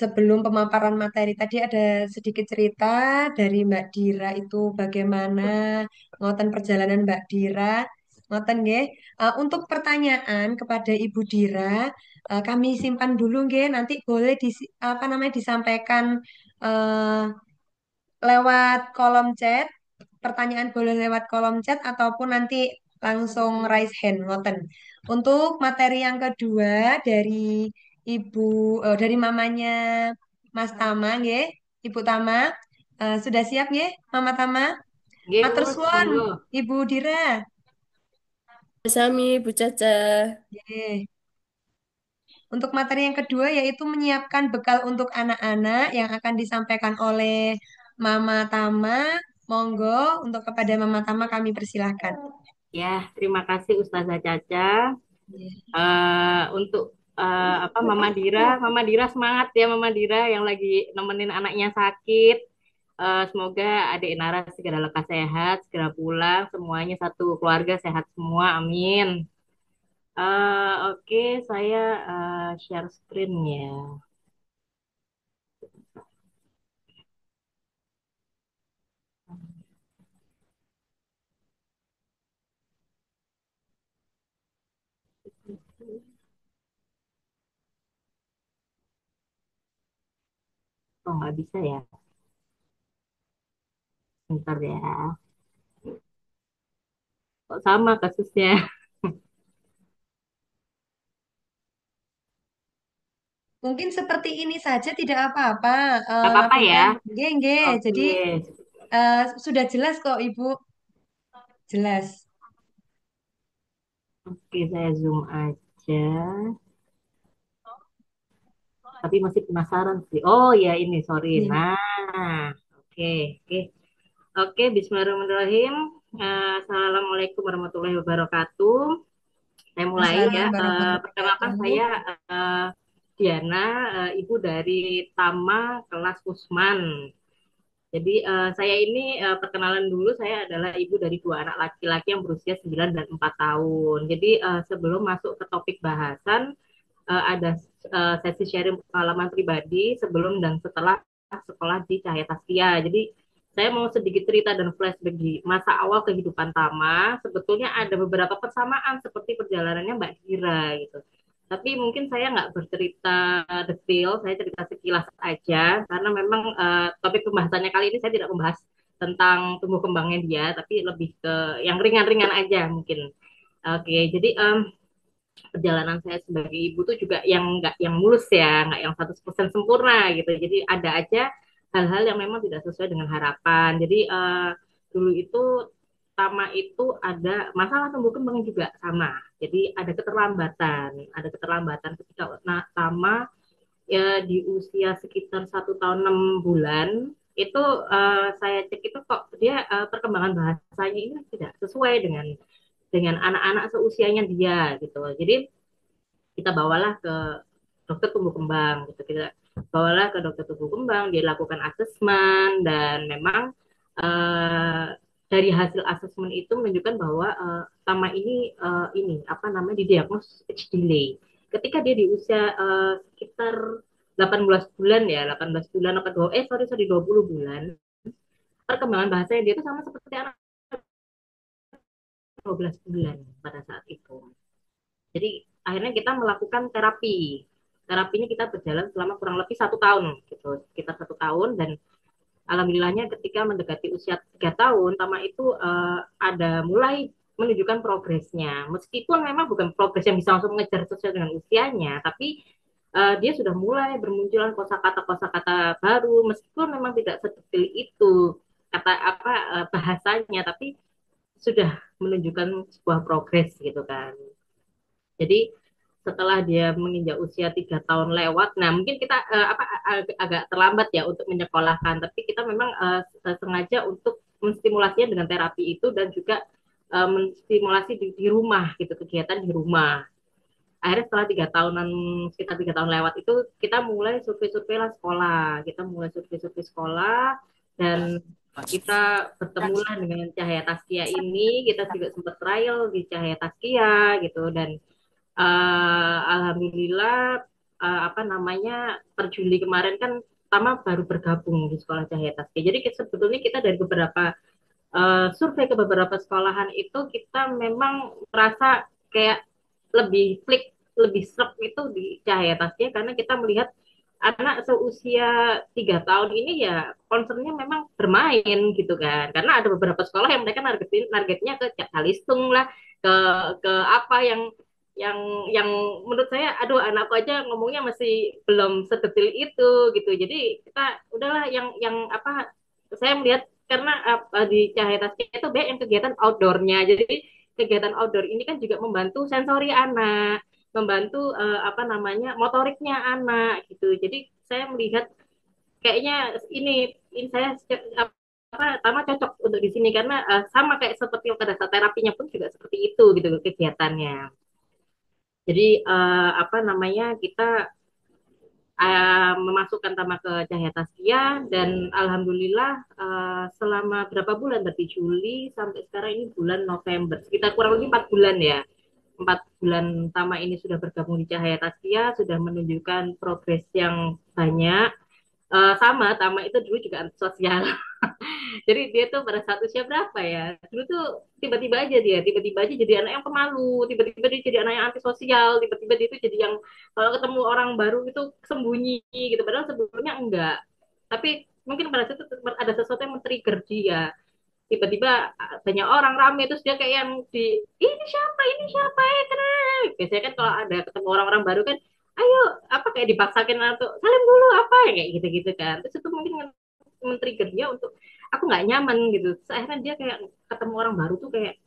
Speaker 1: Sebelum pemaparan materi tadi ada sedikit cerita dari Mbak Dira itu bagaimana ngoten perjalanan Mbak Dira. Ngoten nggih. Untuk pertanyaan kepada Ibu Dira, kami simpan dulu nggih. Nanti boleh apa namanya disampaikan eh, lewat kolom chat. Pertanyaan boleh lewat kolom chat ataupun nanti langsung raise hand ngoten. Untuk materi yang kedua dari Ibu dari mamanya Mas Tama nggih, Ibu Tama. Sudah siap nggih, Mama Tama?
Speaker 4: Nggih,
Speaker 1: Matur
Speaker 4: Bu,
Speaker 1: suwun,
Speaker 4: monggo.
Speaker 1: Ibu Dira.
Speaker 3: Sami, Bu Caca.
Speaker 1: Nggih. Untuk materi yang kedua yaitu menyiapkan bekal untuk anak-anak yang akan disampaikan oleh Mama Tama. Monggo untuk kepada Mama Tama kami persilahkan.
Speaker 4: Ya, terima kasih Ustazah Caca. Untuk apa Mama Dira semangat ya Mama Dira yang lagi nemenin anaknya sakit. Semoga adik Nara segera lekas sehat, segera pulang, semuanya satu keluarga sehat semua, amin. Oke, saya share screen ya. Oh, nggak bisa ya? Bentar ya. Kok sama kasusnya?
Speaker 1: Mungkin seperti ini saja tidak apa-apa,
Speaker 4: Nggak apa-apa ya?
Speaker 1: Bunda. Nggih, nggih. Jadi
Speaker 4: Oke.
Speaker 1: sudah jelas kok, Ibu. Jelas.
Speaker 4: Oke, saya zoom aja. Tapi masih penasaran sih. Oh ya ini, sorry.
Speaker 1: Nih,
Speaker 4: Nah, oke, oke. Oke, Bismillahirrahmanirrahim. Assalamualaikum warahmatullahi wabarakatuh. Saya mulai ya.
Speaker 1: Waalaikumsalam warahmatullahi
Speaker 4: Perkenalkan
Speaker 1: wabarakatuh.
Speaker 4: saya Diana, ibu dari Tama kelas Usman. Jadi saya ini perkenalan dulu, saya adalah ibu dari dua anak laki-laki yang berusia 9 dan 4 tahun. Jadi sebelum masuk ke topik bahasan, ada sesi sharing pengalaman pribadi sebelum dan setelah sekolah di Cahaya Taskia. Jadi saya mau sedikit cerita dan flashback di masa awal kehidupan Tama. Sebetulnya ada beberapa persamaan seperti perjalanannya Mbak Dira gitu. Tapi mungkin saya nggak bercerita detail, saya cerita sekilas aja karena memang topik pembahasannya kali ini saya tidak membahas tentang tumbuh kembangnya dia, tapi lebih ke yang ringan-ringan aja mungkin. Oke, jadi perjalanan saya sebagai ibu tuh juga yang nggak yang mulus ya, nggak yang 100% sempurna gitu. Jadi ada aja hal-hal yang memang tidak sesuai dengan harapan. Jadi dulu itu Tama itu ada masalah tumbuh kembang juga sama. Jadi ada keterlambatan ketika Tama ya di usia sekitar 1 tahun 6 bulan itu saya cek itu kok dia perkembangan bahasanya ini tidak sesuai dengan anak-anak seusianya dia gitu. Jadi kita bawalah ke dokter tumbuh kembang gitu, kita bawalah ke dokter tumbuh kembang, dia lakukan asesmen dan memang uh, dari hasil asesmen itu menunjukkan bahwa Tama ini apa namanya didiagnos age delay ketika dia di usia sekitar 18 bulan ya, 18 bulan apa sorry 20 bulan. Perkembangan bahasanya dia itu sama seperti anak 12 bulan pada saat itu. Jadi akhirnya kita melakukan terapi. Terapinya kita berjalan selama kurang lebih 1 tahun gitu, sekitar 1 tahun. Dan alhamdulillahnya ketika mendekati usia 3 tahun, Tama itu ada mulai menunjukkan progresnya. Meskipun memang bukan progres yang bisa langsung mengejar sesuai dengan usianya, tapi dia sudah mulai bermunculan kosakata-kosakata baru, meskipun memang tidak sedetil itu kata apa bahasanya, tapi sudah menunjukkan sebuah progres gitu kan. Jadi setelah dia menginjak usia 3 tahun lewat, nah mungkin kita agak terlambat ya untuk menyekolahkan, tapi kita memang sengaja untuk menstimulasinya dengan terapi itu dan juga menstimulasi di rumah gitu, kegiatan di rumah. Akhirnya setelah 3 tahunan, sekitar 3 tahun lewat itu, kita mulai survei-survei lah sekolah, kita mulai survei-survei sekolah, dan kita bertemulah dengan Cahaya Taskia ini, kita juga sempat trial di Cahaya Taskia gitu. Dan alhamdulillah apa namanya per Juli kemarin kan Tama baru bergabung di sekolah Cahaya Taskia. Jadi sebetulnya kita dari beberapa survei ke beberapa sekolahan itu kita memang merasa kayak lebih klik, lebih serap itu di Cahaya Taskia, karena kita melihat anak seusia 3 tahun ini ya concernnya memang bermain gitu kan. Karena ada beberapa sekolah yang mereka targetnya ke Kalistung lah, ke apa yang yang menurut saya aduh anakku aja ngomongnya masih belum sedetil itu gitu. Jadi kita udahlah yang apa, saya melihat karena di Cahaya Taskia itu banyak yang kegiatan outdoornya. Jadi kegiatan outdoor ini kan juga membantu sensori anak, membantu apa namanya motoriknya anak gitu. Jadi saya melihat kayaknya ini saya apa Tama cocok untuk di sini, karena sama kayak seperti pada saat terapinya pun juga seperti itu gitu kegiatannya. Jadi apa namanya kita memasukkan Tama ke Cahaya Taskia, dan alhamdulillah selama berapa bulan dari Juli sampai sekarang ini bulan November, sekitar kurang lebih 4 bulan ya. 4 bulan Tama ini sudah bergabung di Cahaya Taskia, sudah menunjukkan progres yang banyak. Sama Tama itu dulu juga sosial. Jadi dia tuh pada saat usia berapa ya? Dulu tuh tiba-tiba aja jadi anak yang pemalu, tiba-tiba dia jadi anak yang antisosial, tiba-tiba dia tuh jadi yang kalau ketemu orang baru itu sembunyi gitu. Padahal sebelumnya enggak. Tapi mungkin pada saat itu ada sesuatu yang men-trigger dia. Tiba-tiba banyak orang rame, terus dia kayak yang ini siapa ya kenal. Biasanya kan kalau ada ketemu orang-orang baru kan, ayo apa kayak dipaksakin atau salim dulu apa ya kayak gitu-gitu kan. Terus itu mungkin men-trigger dia untuk aku nggak nyaman gitu. Terus akhirnya dia kayak ketemu orang baru tuh kayak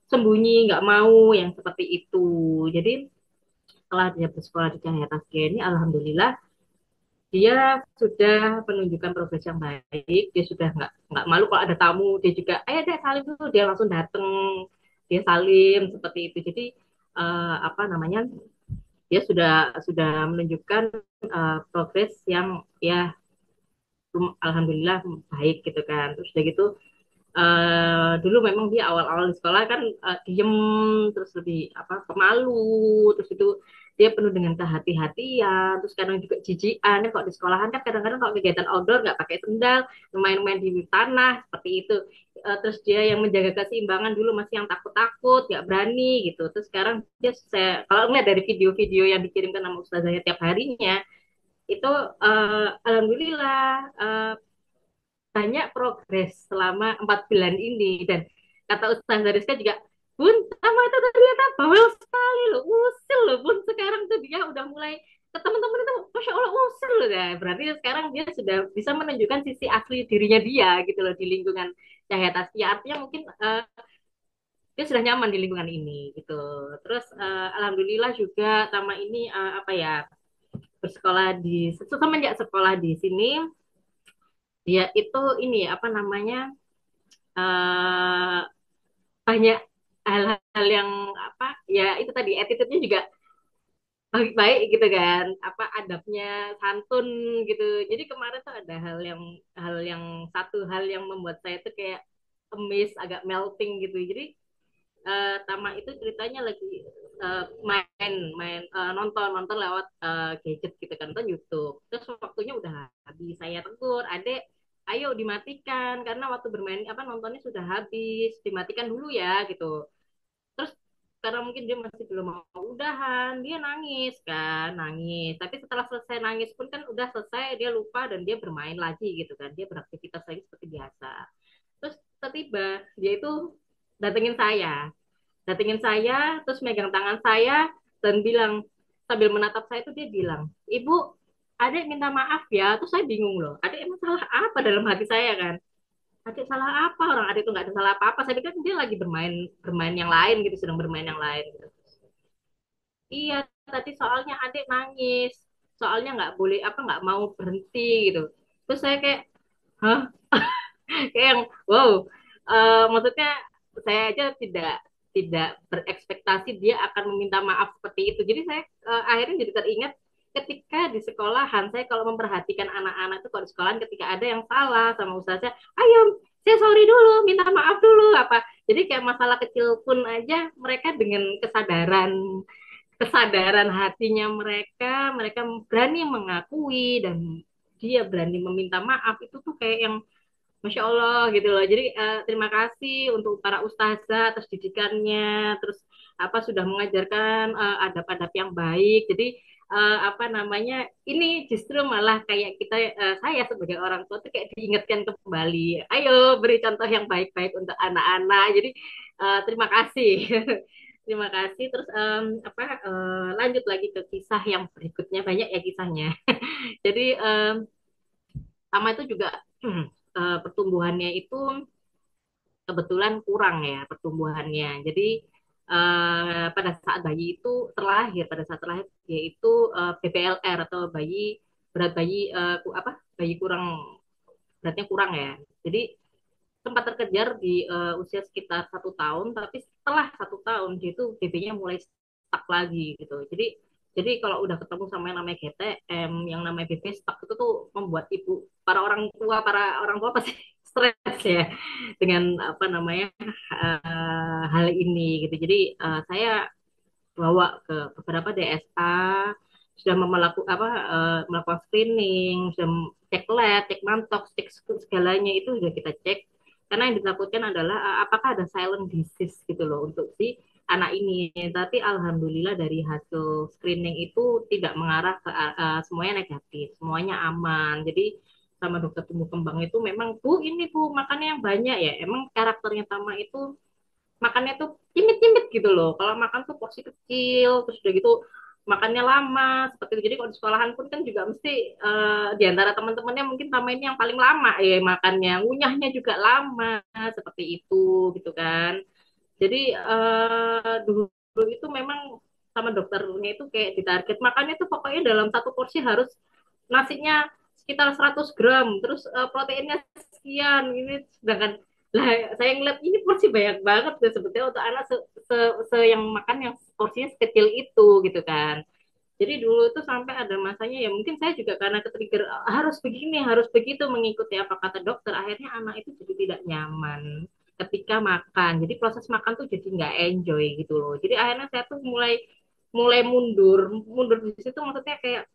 Speaker 4: sembunyi, nggak mau yang seperti itu. Jadi setelah dia bersekolah di Cahaya Taskia ini, alhamdulillah dia sudah menunjukkan progres yang baik. Dia sudah nggak malu kalau ada tamu, dia juga ayo deh salim dulu, dia langsung datang, dia salim seperti itu. Jadi apa namanya, dia sudah menunjukkan progres yang ya alhamdulillah baik gitu kan. Terus udah gitu dulu memang dia awal-awal di sekolah kan diem, terus lebih apa pemalu, terus itu dia penuh dengan kehati-hatian, terus kadang juga jijian. Ya, kalau di sekolahan kan kadang-kadang kalau kegiatan outdoor nggak pakai sendal, main-main di tanah seperti itu. Terus dia yang menjaga keseimbangan dulu masih yang takut-takut, nggak berani gitu. Terus sekarang dia kalau ngeliat dari video-video yang dikirimkan sama ustazahnya tiap harinya, itu alhamdulillah banyak progres selama 4 bulan ini. Dan kata Ustaz Rizka juga, Bun, Tama itu ternyata bawel sekali loh, usil loh Bun. Sekarang tuh dia udah mulai ke teman-teman itu, Masya Allah usil loh ya. Berarti sekarang dia sudah bisa menunjukkan sisi asli dirinya dia gitu loh di lingkungan Cahaya Taskia. Artinya mungkin dia sudah nyaman di lingkungan ini gitu. Terus alhamdulillah juga Tama ini apa ya, bersekolah semenjak sekolah di sini dia itu ini apa namanya uh, banyak hal-hal yang apa ya itu tadi attitude-nya juga baik-baik gitu kan, apa adabnya santun gitu. Jadi kemarin tuh ada satu hal yang membuat saya tuh kayak amazed, agak melting gitu. Jadi Tama itu ceritanya lagi main main nonton nonton lewat gadget gitu kan, nonton YouTube. Terus waktunya udah habis, saya tegur, adek, ayo dimatikan karena waktu bermain apa nontonnya sudah habis, dimatikan dulu ya gitu. Terus karena mungkin dia masih belum mau udahan, dia nangis kan, nangis. Tapi setelah selesai nangis pun kan udah selesai, dia lupa dan dia bermain lagi gitu kan, dia beraktivitas lagi seperti biasa. Terus tiba-tiba dia itu datengin saya, terus megang tangan saya dan bilang, sambil menatap saya itu dia bilang, ibu, adek minta maaf ya. Terus saya bingung loh, adek emang salah apa dalam hati saya kan, adek salah apa, orang adek itu nggak ada salah apa-apa, saya pikir dia lagi bermain bermain yang lain gitu, sedang bermain yang lain gitu. Iya, tadi soalnya adek nangis, soalnya nggak boleh apa, nggak mau berhenti gitu. Terus saya kayak, hah, kayak yang wow. Maksudnya saya aja tidak berekspektasi dia akan meminta maaf seperti itu. Jadi saya akhirnya jadi teringat ketika di sekolahan, saya kalau memperhatikan anak-anak itu kalau di sekolahan ketika ada yang salah sama ustaznya, ayo saya sorry dulu, minta maaf dulu apa. Jadi kayak masalah kecil pun aja mereka dengan kesadaran kesadaran hatinya mereka, mereka berani mengakui dan dia berani meminta maaf, itu tuh kayak yang Masya Allah gitu loh. Jadi terima kasih untuk para ustazah atas didikannya, terus apa sudah mengajarkan adab-adab yang baik. Jadi apa namanya, ini justru malah kayak kita, saya sebagai orang tua tuh kayak diingatkan kembali. Ayo beri contoh yang baik-baik untuk anak-anak. Jadi terima kasih. Terima kasih. Terus apa lanjut lagi ke kisah yang berikutnya, banyak ya kisahnya. Jadi sama itu juga pertumbuhannya itu kebetulan kurang ya pertumbuhannya. Jadi pada saat bayi itu terlahir, pada saat terlahir yaitu BPLR atau berat bayi apa bayi kurang beratnya kurang ya. Jadi sempat terkejar di usia sekitar 1 tahun, tapi setelah 1 tahun dia itu BB-nya mulai stuck lagi gitu. Jadi kalau udah ketemu sama yang namanya GTM, yang namanya BB stuck itu tuh membuat para orang tua pasti stres ya dengan apa namanya hal ini gitu. Jadi saya bawa ke beberapa DSA, sudah melakukan screening, sudah cek lab, cek mantok, cek segalanya itu sudah kita cek. Karena yang ditakutkan adalah apakah ada silent disease gitu loh untuk si anak ini. Tapi alhamdulillah dari hasil screening itu tidak mengarah ke semuanya negatif, semuanya aman. Jadi sama dokter tumbuh kembang itu memang bu ini bu makannya yang banyak ya. Emang karakternya Tama itu makannya tuh cimit-cimit gitu loh. Kalau makan tuh porsi kecil, terus udah gitu makannya lama seperti itu. Jadi kalau di sekolahan pun kan juga mesti di antara teman-temannya mungkin Tama ini yang paling lama ya makannya, ngunyahnya juga lama seperti itu gitu kan. Jadi dulu itu memang sama dokternya itu kayak ditarget makannya tuh pokoknya dalam satu porsi harus nasinya sekitar 100 gram, terus proteinnya sekian. Ini sedangkan lah saya ngeliat ini porsi banyak banget tuh sebetulnya untuk anak yang makan yang porsinya sekecil itu gitu kan. Jadi dulu tuh sampai ada masanya ya mungkin saya juga karena ketrigger harus begini, harus begitu mengikuti apa kata dokter, akhirnya anak itu jadi tidak nyaman ketika makan. Jadi proses makan tuh jadi nggak enjoy gitu loh. Jadi akhirnya saya tuh mulai mulai mundur, mundur di situ maksudnya kayak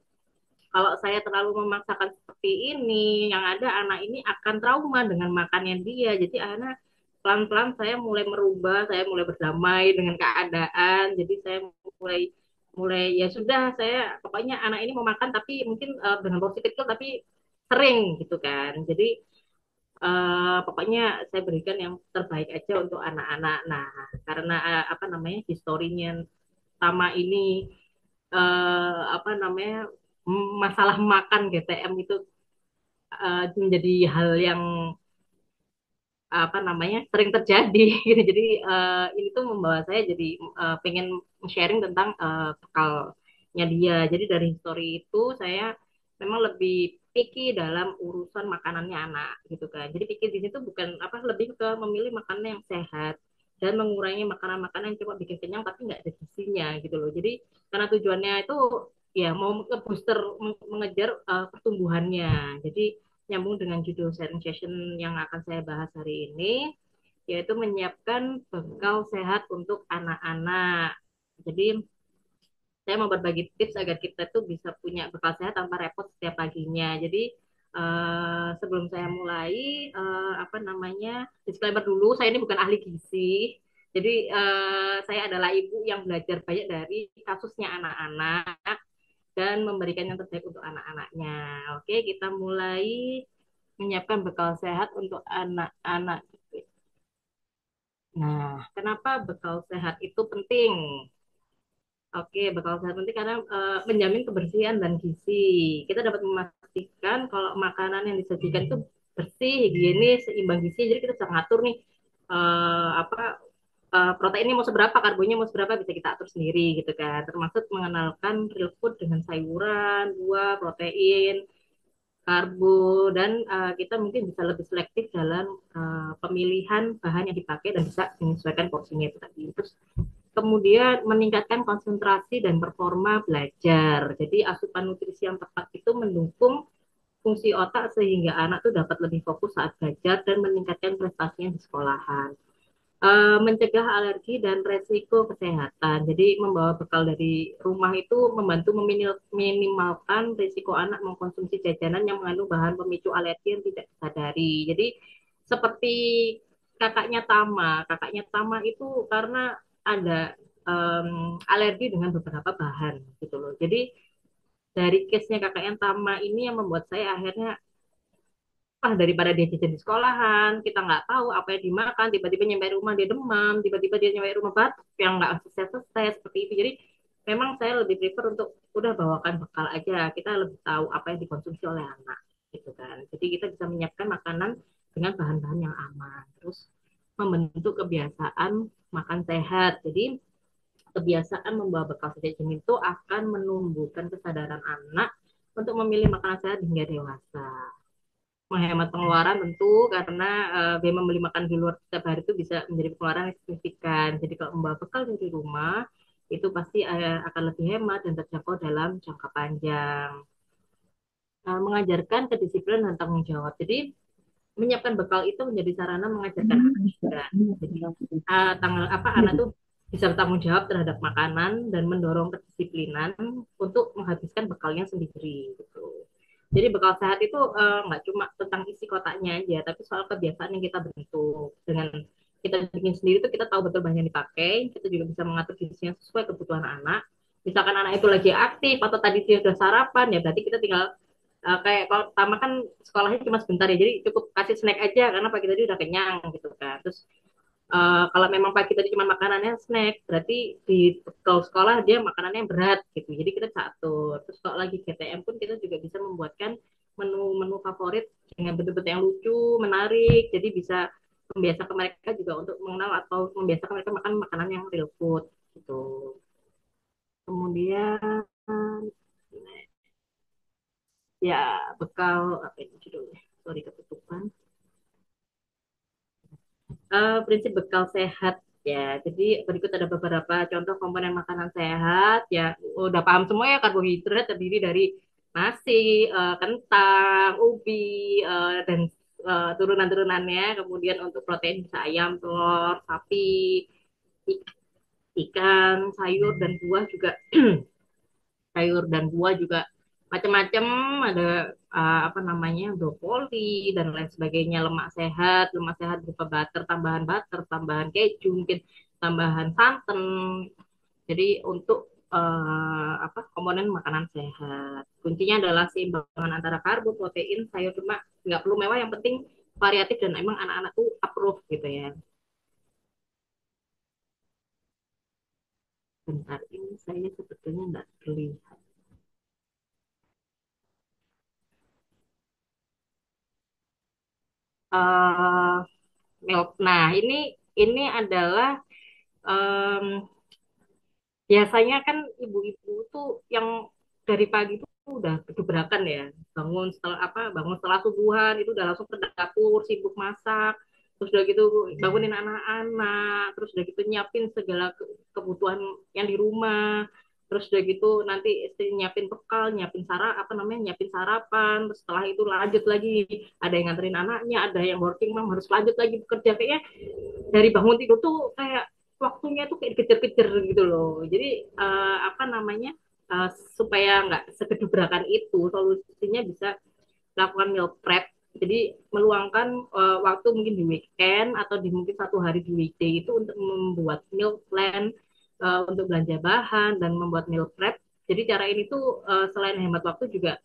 Speaker 4: kalau saya terlalu memaksakan seperti ini, yang ada anak ini akan trauma dengan makannya dia. Jadi akhirnya pelan-pelan saya mulai merubah, saya mulai berdamai dengan keadaan. Jadi saya mulai mulai ya sudah saya pokoknya anak ini mau makan tapi mungkin dengan porsi kecil tapi sering gitu kan. Jadi pokoknya saya berikan yang terbaik aja untuk anak-anak. Nah, karena apa namanya historinya sama ini apa namanya masalah makan GTM itu menjadi hal yang apa namanya sering terjadi gitu. Jadi ini tuh membawa saya jadi pengen sharing tentang bekalnya dia. Jadi dari history itu saya memang lebih picky dalam urusan makanannya anak gitu kan. Jadi picky di situ bukan apa lebih ke memilih makanan yang sehat dan mengurangi makanan-makanan yang cuma bikin kenyang tapi nggak ada gizinya gitu loh. Jadi karena tujuannya itu ya mau nge-booster mengejar pertumbuhannya. Jadi nyambung dengan judul sharing session yang akan saya bahas hari ini, yaitu menyiapkan bekal sehat untuk anak-anak Jadi saya mau berbagi tips agar kita tuh bisa punya bekal sehat tanpa repot setiap paginya. Jadi sebelum saya mulai apa namanya disclaimer dulu, saya ini bukan ahli gizi. Jadi saya adalah ibu yang belajar banyak dari kasusnya anak-anak dan memberikan yang terbaik untuk anak-anaknya. Oke, kita mulai menyiapkan bekal sehat untuk anak-anak. Nah, kenapa bekal sehat itu penting? Oke, bekal sehat penting karena menjamin kebersihan dan gizi. Kita dapat memastikan kalau makanan yang disajikan itu bersih, higienis, seimbang gizi. Jadi kita bisa ngatur nih apa proteinnya mau seberapa, karbonya mau seberapa bisa kita atur sendiri gitu kan. Termasuk mengenalkan real food dengan sayuran, buah, protein, karbo dan kita mungkin bisa lebih selektif dalam pemilihan bahan yang dipakai dan bisa menyesuaikan porsinya itu tadi. Terus kemudian meningkatkan konsentrasi dan performa belajar. Jadi asupan nutrisi yang tepat itu mendukung fungsi otak sehingga anak tuh dapat lebih fokus saat belajar dan meningkatkan prestasinya di sekolahan. Mencegah alergi dan resiko kesehatan. Jadi membawa bekal dari rumah itu membantu meminimalkan risiko anak mengkonsumsi jajanan yang mengandung bahan pemicu alergi yang tidak disadari. Jadi seperti kakaknya Tama itu karena ada alergi dengan beberapa bahan gitu loh. Jadi dari case-nya kakaknya Tama ini yang membuat saya akhirnya daripada dia jajan di sekolahan, kita nggak tahu apa yang dimakan, tiba-tiba nyampe rumah dia demam, tiba-tiba dia nyampe rumah batuk yang nggak selesai-selesai seperti itu. Jadi memang saya lebih prefer untuk udah bawakan bekal aja, kita lebih tahu apa yang dikonsumsi oleh anak gitu kan. Jadi kita bisa menyiapkan makanan dengan bahan-bahan yang aman, terus membentuk kebiasaan makan sehat. Jadi kebiasaan membawa bekal sejak dini itu akan menumbuhkan kesadaran anak untuk memilih makanan sehat hingga dewasa, menghemat pengeluaran tentu karena biaya membeli makan di luar setiap hari itu bisa menjadi pengeluaran yang signifikan. Jadi kalau membawa bekal dari rumah itu pasti akan lebih hemat dan terjangkau dalam jangka panjang. Mengajarkan kedisiplinan dan tanggung jawab. Jadi menyiapkan bekal itu menjadi sarana mengajarkan anak juga. Jadi tanggal apa anak tuh bisa bertanggung jawab terhadap makanan dan mendorong kedisiplinan untuk menghabiskan bekalnya sendiri gitu. Jadi bekal sehat itu nggak cuma tentang isi kotaknya aja, tapi soal kebiasaan yang kita bentuk. Dengan kita bikin sendiri tuh kita tahu betul bahan yang dipakai, kita juga bisa mengatur gizinya sesuai kebutuhan anak. Misalkan anak itu lagi aktif atau tadi dia sudah sarapan, ya berarti kita tinggal kayak kalau pertama kan sekolahnya cuma sebentar ya, jadi cukup kasih snack aja karena pagi tadi udah kenyang gitu kan. Terus kalau memang pagi tadi cuma makanannya snack, berarti di kalau sekolah dia makanannya berat gitu. Jadi kita catur. Terus kalau lagi GTM pun kita juga bisa membuatkan menu-menu favorit dengan bentuk-bentuk yang lucu, menarik. Jadi bisa membiasakan mereka juga untuk mengenal atau membiasakan mereka makan makanan yang real food gitu. Kemudian ya bekal apa itu judulnya? Sorry ketutupan. Prinsip bekal sehat ya. Jadi berikut ada beberapa contoh komponen makanan sehat ya. Udah paham semua ya, karbohidrat terdiri dari nasi, kentang, ubi, dan turunan-turunannya. Kemudian untuk protein bisa ayam, telur, sapi, ikan, sayur dan buah juga sayur dan buah juga macam-macam ada apa namanya brokoli dan lain sebagainya, lemak sehat berupa butter tambahan keju mungkin tambahan santan. Jadi untuk apa komponen makanan sehat kuncinya adalah seimbangan antara karbo protein sayur lemak, nggak perlu mewah yang penting variatif dan emang anak-anak tuh approve gitu ya. Bentar ini saya sebetulnya nggak terlihat. eh milk. Nah, ini adalah em, biasanya kan ibu-ibu tuh yang dari pagi tuh udah gebrakan ya, bangun setelah subuhan itu udah langsung ke dapur sibuk masak, terus udah gitu bangunin anak-anak, terus udah gitu nyiapin segala kebutuhan yang di rumah, terus udah gitu nanti istri nyiapin bekal, nyiapin sarapan, terus setelah itu lanjut lagi ada yang nganterin anaknya, ada yang working mom harus lanjut lagi bekerja. Kayaknya dari bangun tidur tuh kayak waktunya tuh kayak dikejar-kejar gitu loh. Jadi apa namanya, uh, supaya nggak sekedubrakan itu, solusinya bisa lakukan meal prep. Jadi meluangkan waktu mungkin di weekend atau di mungkin satu hari di weekday itu untuk membuat meal plan, untuk belanja bahan dan membuat meal prep. Jadi cara ini tuh selain hemat waktu juga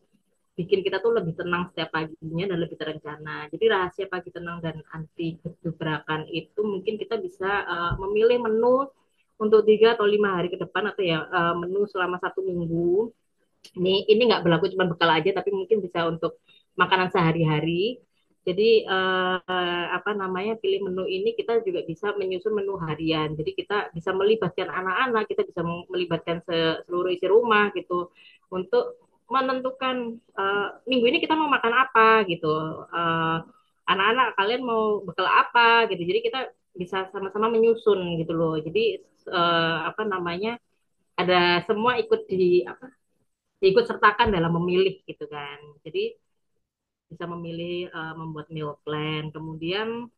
Speaker 4: bikin kita tuh lebih tenang setiap paginya dan lebih terencana. Jadi rahasia pagi tenang dan anti kedubrakan itu mungkin kita bisa memilih menu untuk 3 atau 5 hari ke depan, atau ya menu selama 1 minggu. Ini nggak berlaku cuma bekal aja, tapi mungkin bisa untuk makanan sehari-hari. Jadi apa namanya, pilih menu ini kita juga bisa menyusun menu harian. Jadi kita bisa melibatkan anak-anak, kita bisa melibatkan seluruh isi rumah gitu untuk menentukan minggu ini kita mau makan apa gitu. Uh, Anak-anak kalian mau bekal apa gitu. Jadi kita bisa sama-sama menyusun gitu loh. Jadi apa namanya, ada semua ikut di apa, diikut sertakan dalam memilih gitu kan. Jadi bisa memilih membuat meal plan, kemudian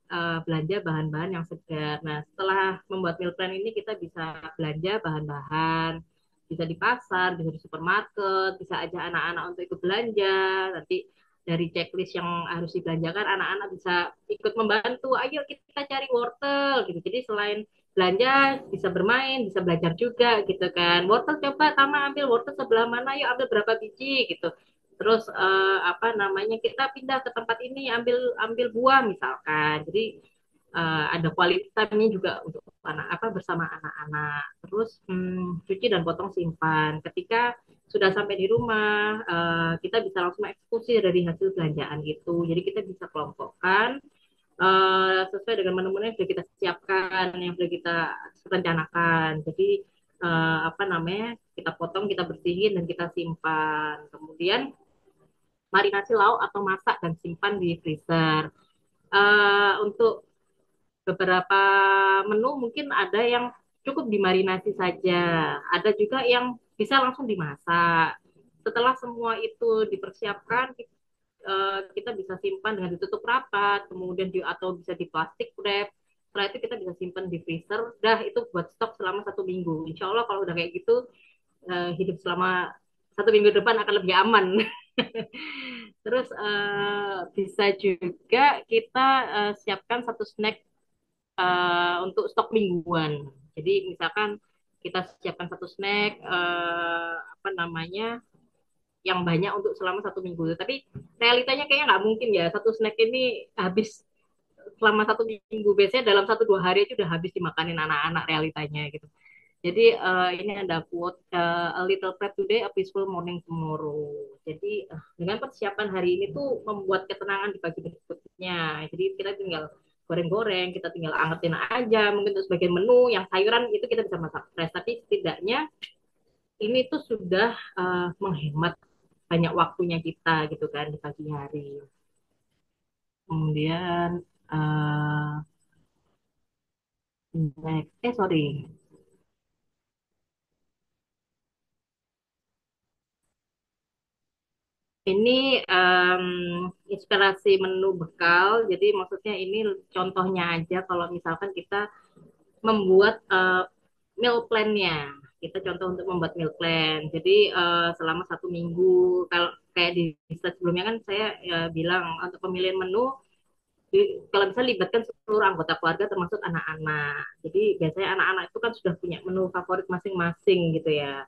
Speaker 4: belanja bahan-bahan yang segar. Nah, setelah membuat meal plan ini kita bisa belanja bahan-bahan, bisa di pasar, bisa di supermarket, bisa ajak anak-anak untuk ikut belanja. Nanti dari checklist yang harus dibelanjakan, anak-anak bisa ikut membantu. Ayo kita cari wortel gitu. Jadi selain belanja bisa bermain, bisa belajar juga gitu kan. Wortel, coba Tama ambil wortel sebelah mana, yuk ambil berapa biji gitu. Terus apa namanya, kita pindah ke tempat ini ambil ambil buah misalkan. Jadi ada quality time-nya juga untuk anak apa, bersama anak-anak. Terus cuci dan potong simpan. Ketika sudah sampai di rumah, kita bisa langsung eksekusi dari hasil belanjaan itu. Jadi kita bisa kelompokkan sesuai dengan menu-menu yang sudah kita siapkan, yang sudah kita rencanakan. Jadi apa namanya, kita potong, kita bersihin dan kita simpan. Kemudian marinasi lauk atau masak dan simpan di freezer. Untuk beberapa menu mungkin ada yang cukup dimarinasi saja, ada juga yang bisa langsung dimasak. Setelah semua itu dipersiapkan, kita bisa simpan dengan ditutup rapat, kemudian atau bisa di plastik wrap. Setelah itu kita bisa simpan di freezer. Dah itu buat stok selama 1 minggu. Insya Allah kalau udah kayak gitu, hidup selama 1 minggu depan akan lebih aman. Terus bisa juga kita siapkan satu snack untuk stok mingguan. Jadi misalkan kita siapkan satu snack apa namanya, yang banyak untuk selama 1 minggu. Tapi realitanya kayaknya nggak mungkin ya satu snack ini habis selama 1 minggu. Biasanya dalam 1-2 hari aja udah habis dimakanin anak-anak realitanya gitu. Jadi ini ada quote, a little prep today, a peaceful morning tomorrow. Jadi dengan persiapan hari ini tuh membuat ketenangan di pagi berikutnya. Jadi kita tinggal goreng-goreng, kita tinggal angetin aja. Mungkin untuk sebagian menu yang sayuran itu kita bisa masak fresh. Tapi setidaknya ini tuh sudah menghemat banyak waktunya kita gitu kan di pagi hari. Kemudian sorry. Ini inspirasi menu bekal. Jadi maksudnya ini contohnya aja kalau misalkan kita membuat meal plan-nya. Kita contoh untuk membuat meal plan. Jadi selama 1 minggu, kalau kayak di slide sebelumnya kan saya bilang untuk pemilihan menu, kalau bisa libatkan seluruh anggota keluarga termasuk anak-anak. Jadi biasanya anak-anak itu kan sudah punya menu favorit masing-masing gitu ya.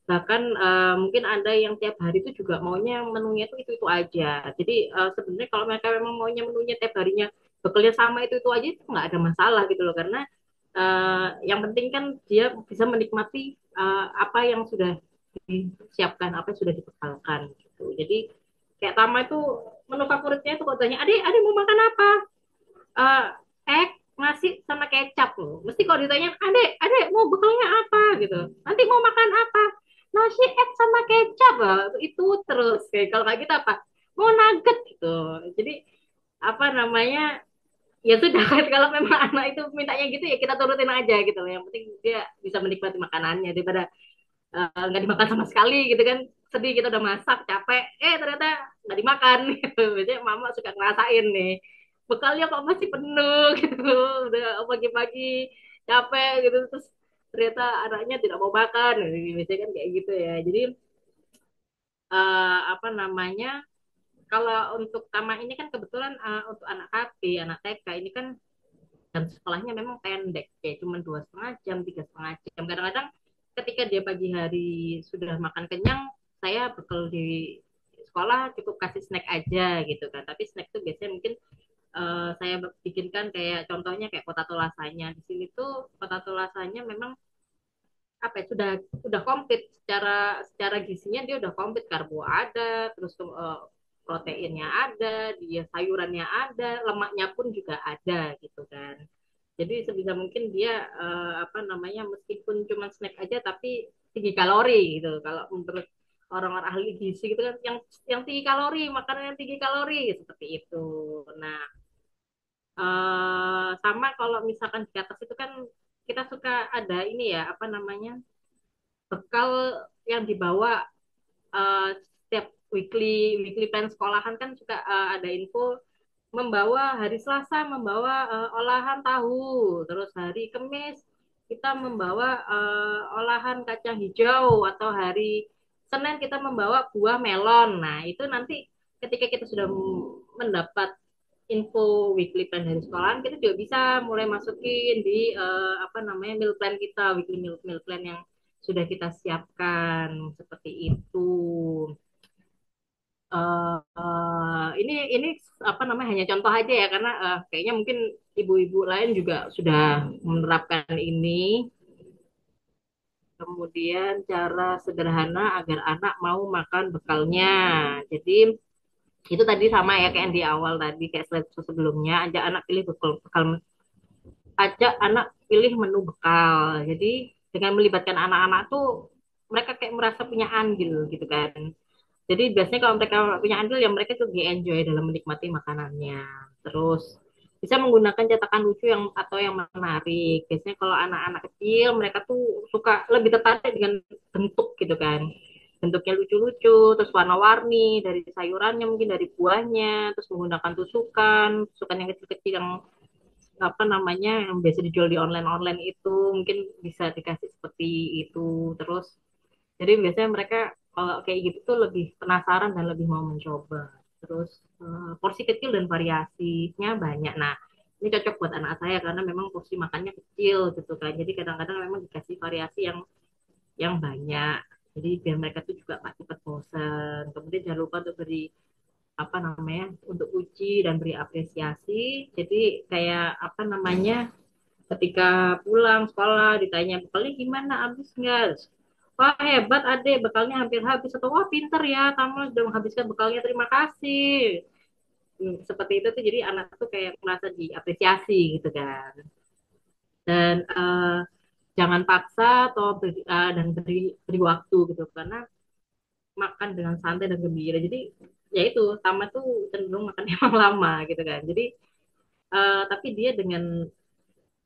Speaker 4: Bahkan mungkin ada yang tiap hari itu juga maunya menunya itu aja. Jadi sebenarnya kalau mereka memang maunya menunya tiap harinya bekerja sama itu aja, itu nggak ada masalah gitu loh. Karena yang penting kan dia bisa menikmati apa yang sudah disiapkan, apa yang sudah dibekalkan gitu. Jadi kayak Tama itu menu favoritnya itu kalau tanya, adik adik mau makan apa, uh, egg nasi sama kecap loh. Mesti kalau ditanya, adek adek mau bekalnya apa gitu, nanti mau makan apa, nasi egg sama kecap loh. Itu terus kayak kalau kayak kita apa, mau nugget gitu. Jadi apa namanya, ya sudah kalau memang anak itu mintanya gitu ya kita turutin aja gitu loh. Yang penting dia bisa menikmati makanannya daripada nggak dimakan sama sekali gitu kan. Sedih, kita udah masak capek ternyata nggak dimakan gitu. Biasanya mama suka ngerasain nih, bekalnya kok masih penuh gitu udah pagi-pagi capek gitu, terus ternyata anaknya tidak mau makan, biasanya kan kayak gitu ya. Jadi apa namanya, kalau untuk Tama ini kan kebetulan untuk anak KB, anak TK ini kan jam sekolahnya memang pendek, kayak cuma 2,5 jam, 3,5 jam. Kadang-kadang ketika dia pagi hari sudah makan kenyang, saya bekal di sekolah cukup kasih snack aja gitu kan. Tapi snack tuh biasanya mungkin saya bikinkan kayak contohnya kayak potato lasanya. Di sini tuh potato lasanya memang apa ya, sudah komplit secara secara gizinya, dia udah komplit, karbo ada, terus proteinnya ada, dia sayurannya ada, lemaknya pun juga ada gitu kan. Jadi sebisa mungkin dia apa namanya, meskipun cuma snack aja tapi tinggi kalori gitu. Kalau menurut orang-orang ahli gizi gitu kan, yang tinggi kalori, makanan yang tinggi kalori seperti itu. Nah, sama kalau misalkan di atas itu kan kita suka ada ini ya, apa namanya, bekal yang dibawa setiap weekly weekly plan sekolahan kan suka ada info membawa hari Selasa membawa olahan tahu, terus hari Kamis kita membawa olahan kacang hijau, atau hari Senin kita membawa buah melon. Nah, itu nanti ketika kita sudah mendapat info weekly plan dari sekolahan, kita juga bisa mulai masukin di apa namanya, meal plan kita, weekly meal plan yang sudah kita siapkan seperti itu. Ini apa namanya, hanya contoh aja ya, karena kayaknya mungkin ibu-ibu lain juga sudah menerapkan ini. Kemudian cara sederhana agar anak mau makan bekalnya. Jadi itu tadi sama ya kayak yang di awal tadi, kayak slide sebelumnya, ajak anak pilih bekal, ajak anak pilih menu bekal. Jadi dengan melibatkan anak-anak tuh mereka kayak merasa punya andil gitu kan. Jadi biasanya kalau mereka punya andil ya mereka tuh enjoy dalam menikmati makanannya. Terus bisa menggunakan cetakan lucu yang atau yang menarik. Biasanya kalau anak-anak kecil mereka tuh suka lebih tertarik dengan bentuk gitu kan. Bentuknya lucu-lucu, terus warna-warni dari sayurannya, mungkin dari buahnya, terus menggunakan tusukan yang kecil-kecil yang apa namanya, yang biasa dijual di online-online itu, mungkin bisa dikasih seperti itu. Terus jadi biasanya mereka kalau kayak gitu tuh lebih penasaran dan lebih mau mencoba. Terus porsi kecil dan variasinya banyak. Nah, ini cocok buat anak saya karena memang porsi makannya kecil gitu kan. Jadi kadang-kadang memang dikasih variasi yang banyak. Jadi biar mereka tuh juga gak cepat bosan. Kemudian jangan lupa untuk beri apa namanya, untuk uji dan beri apresiasi. Jadi kayak apa namanya, ketika pulang sekolah ditanya bekalnya gimana, habis nggak, wah hebat adek bekalnya hampir habis, atau wah pinter ya kamu sudah menghabiskan bekalnya, terima kasih. Seperti itu tuh jadi anak tuh kayak merasa diapresiasi gitu kan. Dan jangan paksa atau dan beri waktu gitu, karena makan dengan santai dan gembira. Jadi ya itu, Tama tuh cenderung makan emang lama gitu kan. Jadi tapi dia dengan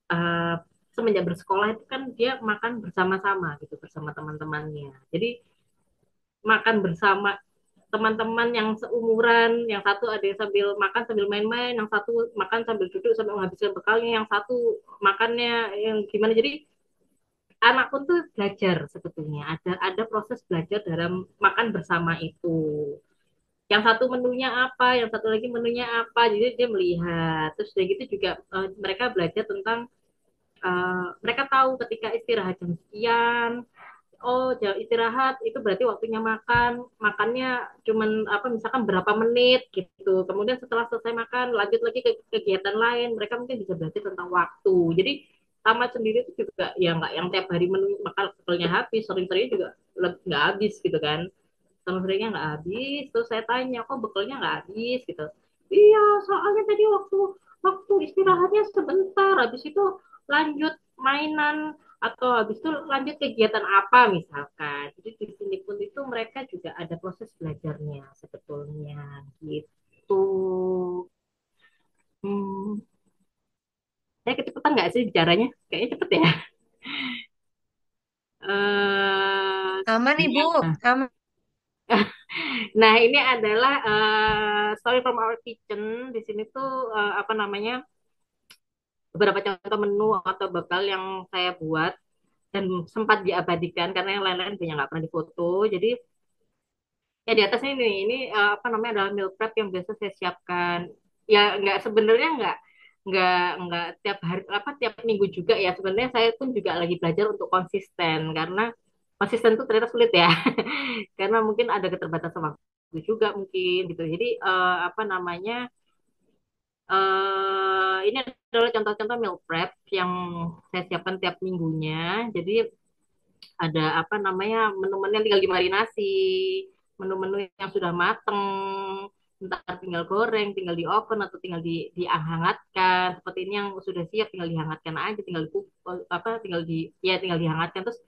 Speaker 4: uh, semenjak bersekolah itu kan dia makan bersama-sama gitu bersama teman-temannya. Jadi makan bersama teman-teman yang seumuran, yang satu ada yang sambil makan sambil main-main, yang satu makan sambil duduk sambil menghabiskan bekalnya, yang satu makannya yang gimana. Jadi anak pun tuh belajar, sebetulnya ada proses belajar dalam makan bersama itu. Yang satu menunya apa, yang satu lagi menunya apa, jadi dia melihat. Terus dari gitu juga mereka belajar tentang mereka tahu ketika istirahat jam sekian, oh jam istirahat itu berarti waktunya makan, makannya cuman apa misalkan berapa menit gitu, kemudian setelah selesai makan lanjut lagi ke kegiatan lain. Mereka mungkin bisa belajar tentang waktu. Jadi tamat sendiri itu juga ya nggak yang tiap hari menu makan bekalnya habis, sering-sering juga nggak habis gitu kan, seringnya nggak habis. Terus saya tanya kok bekalnya nggak habis gitu, iya soalnya tadi waktu waktu istirahatnya sebentar, habis itu lanjut mainan, atau habis itu lanjut kegiatan apa misalkan. Jadi di sini pun itu mereka juga ada proses belajarnya sebetulnya gitu. Hmm. Saya kecepatan nggak sih bicaranya? Kayaknya cepet ya.
Speaker 1: Aman, Ibu. Aman.
Speaker 4: Nah, ini adalah story from our kitchen. Di sini tuh apa namanya? beberapa contoh menu atau bekal yang saya buat dan sempat diabadikan karena yang lain-lain banyak nggak pernah difoto. Jadi ya di atasnya ini apa namanya adalah meal prep yang biasa saya siapkan. Ya nggak sebenarnya nggak nggak tiap hari apa tiap minggu juga ya. Sebenarnya saya pun juga lagi belajar untuk konsisten karena konsisten itu ternyata sulit ya. Karena mungkin ada keterbatasan waktu juga mungkin gitu. Jadi apa namanya ini adalah contoh-contoh meal prep yang saya siapkan tiap minggunya. Jadi ada apa namanya menu-menu yang tinggal dimarinasi, menu-menu yang sudah mateng, entah tinggal goreng, tinggal di oven atau tinggal dihangatkan. Seperti ini yang sudah siap tinggal dihangatkan aja, tinggal apa tinggal tinggal dihangatkan. Terus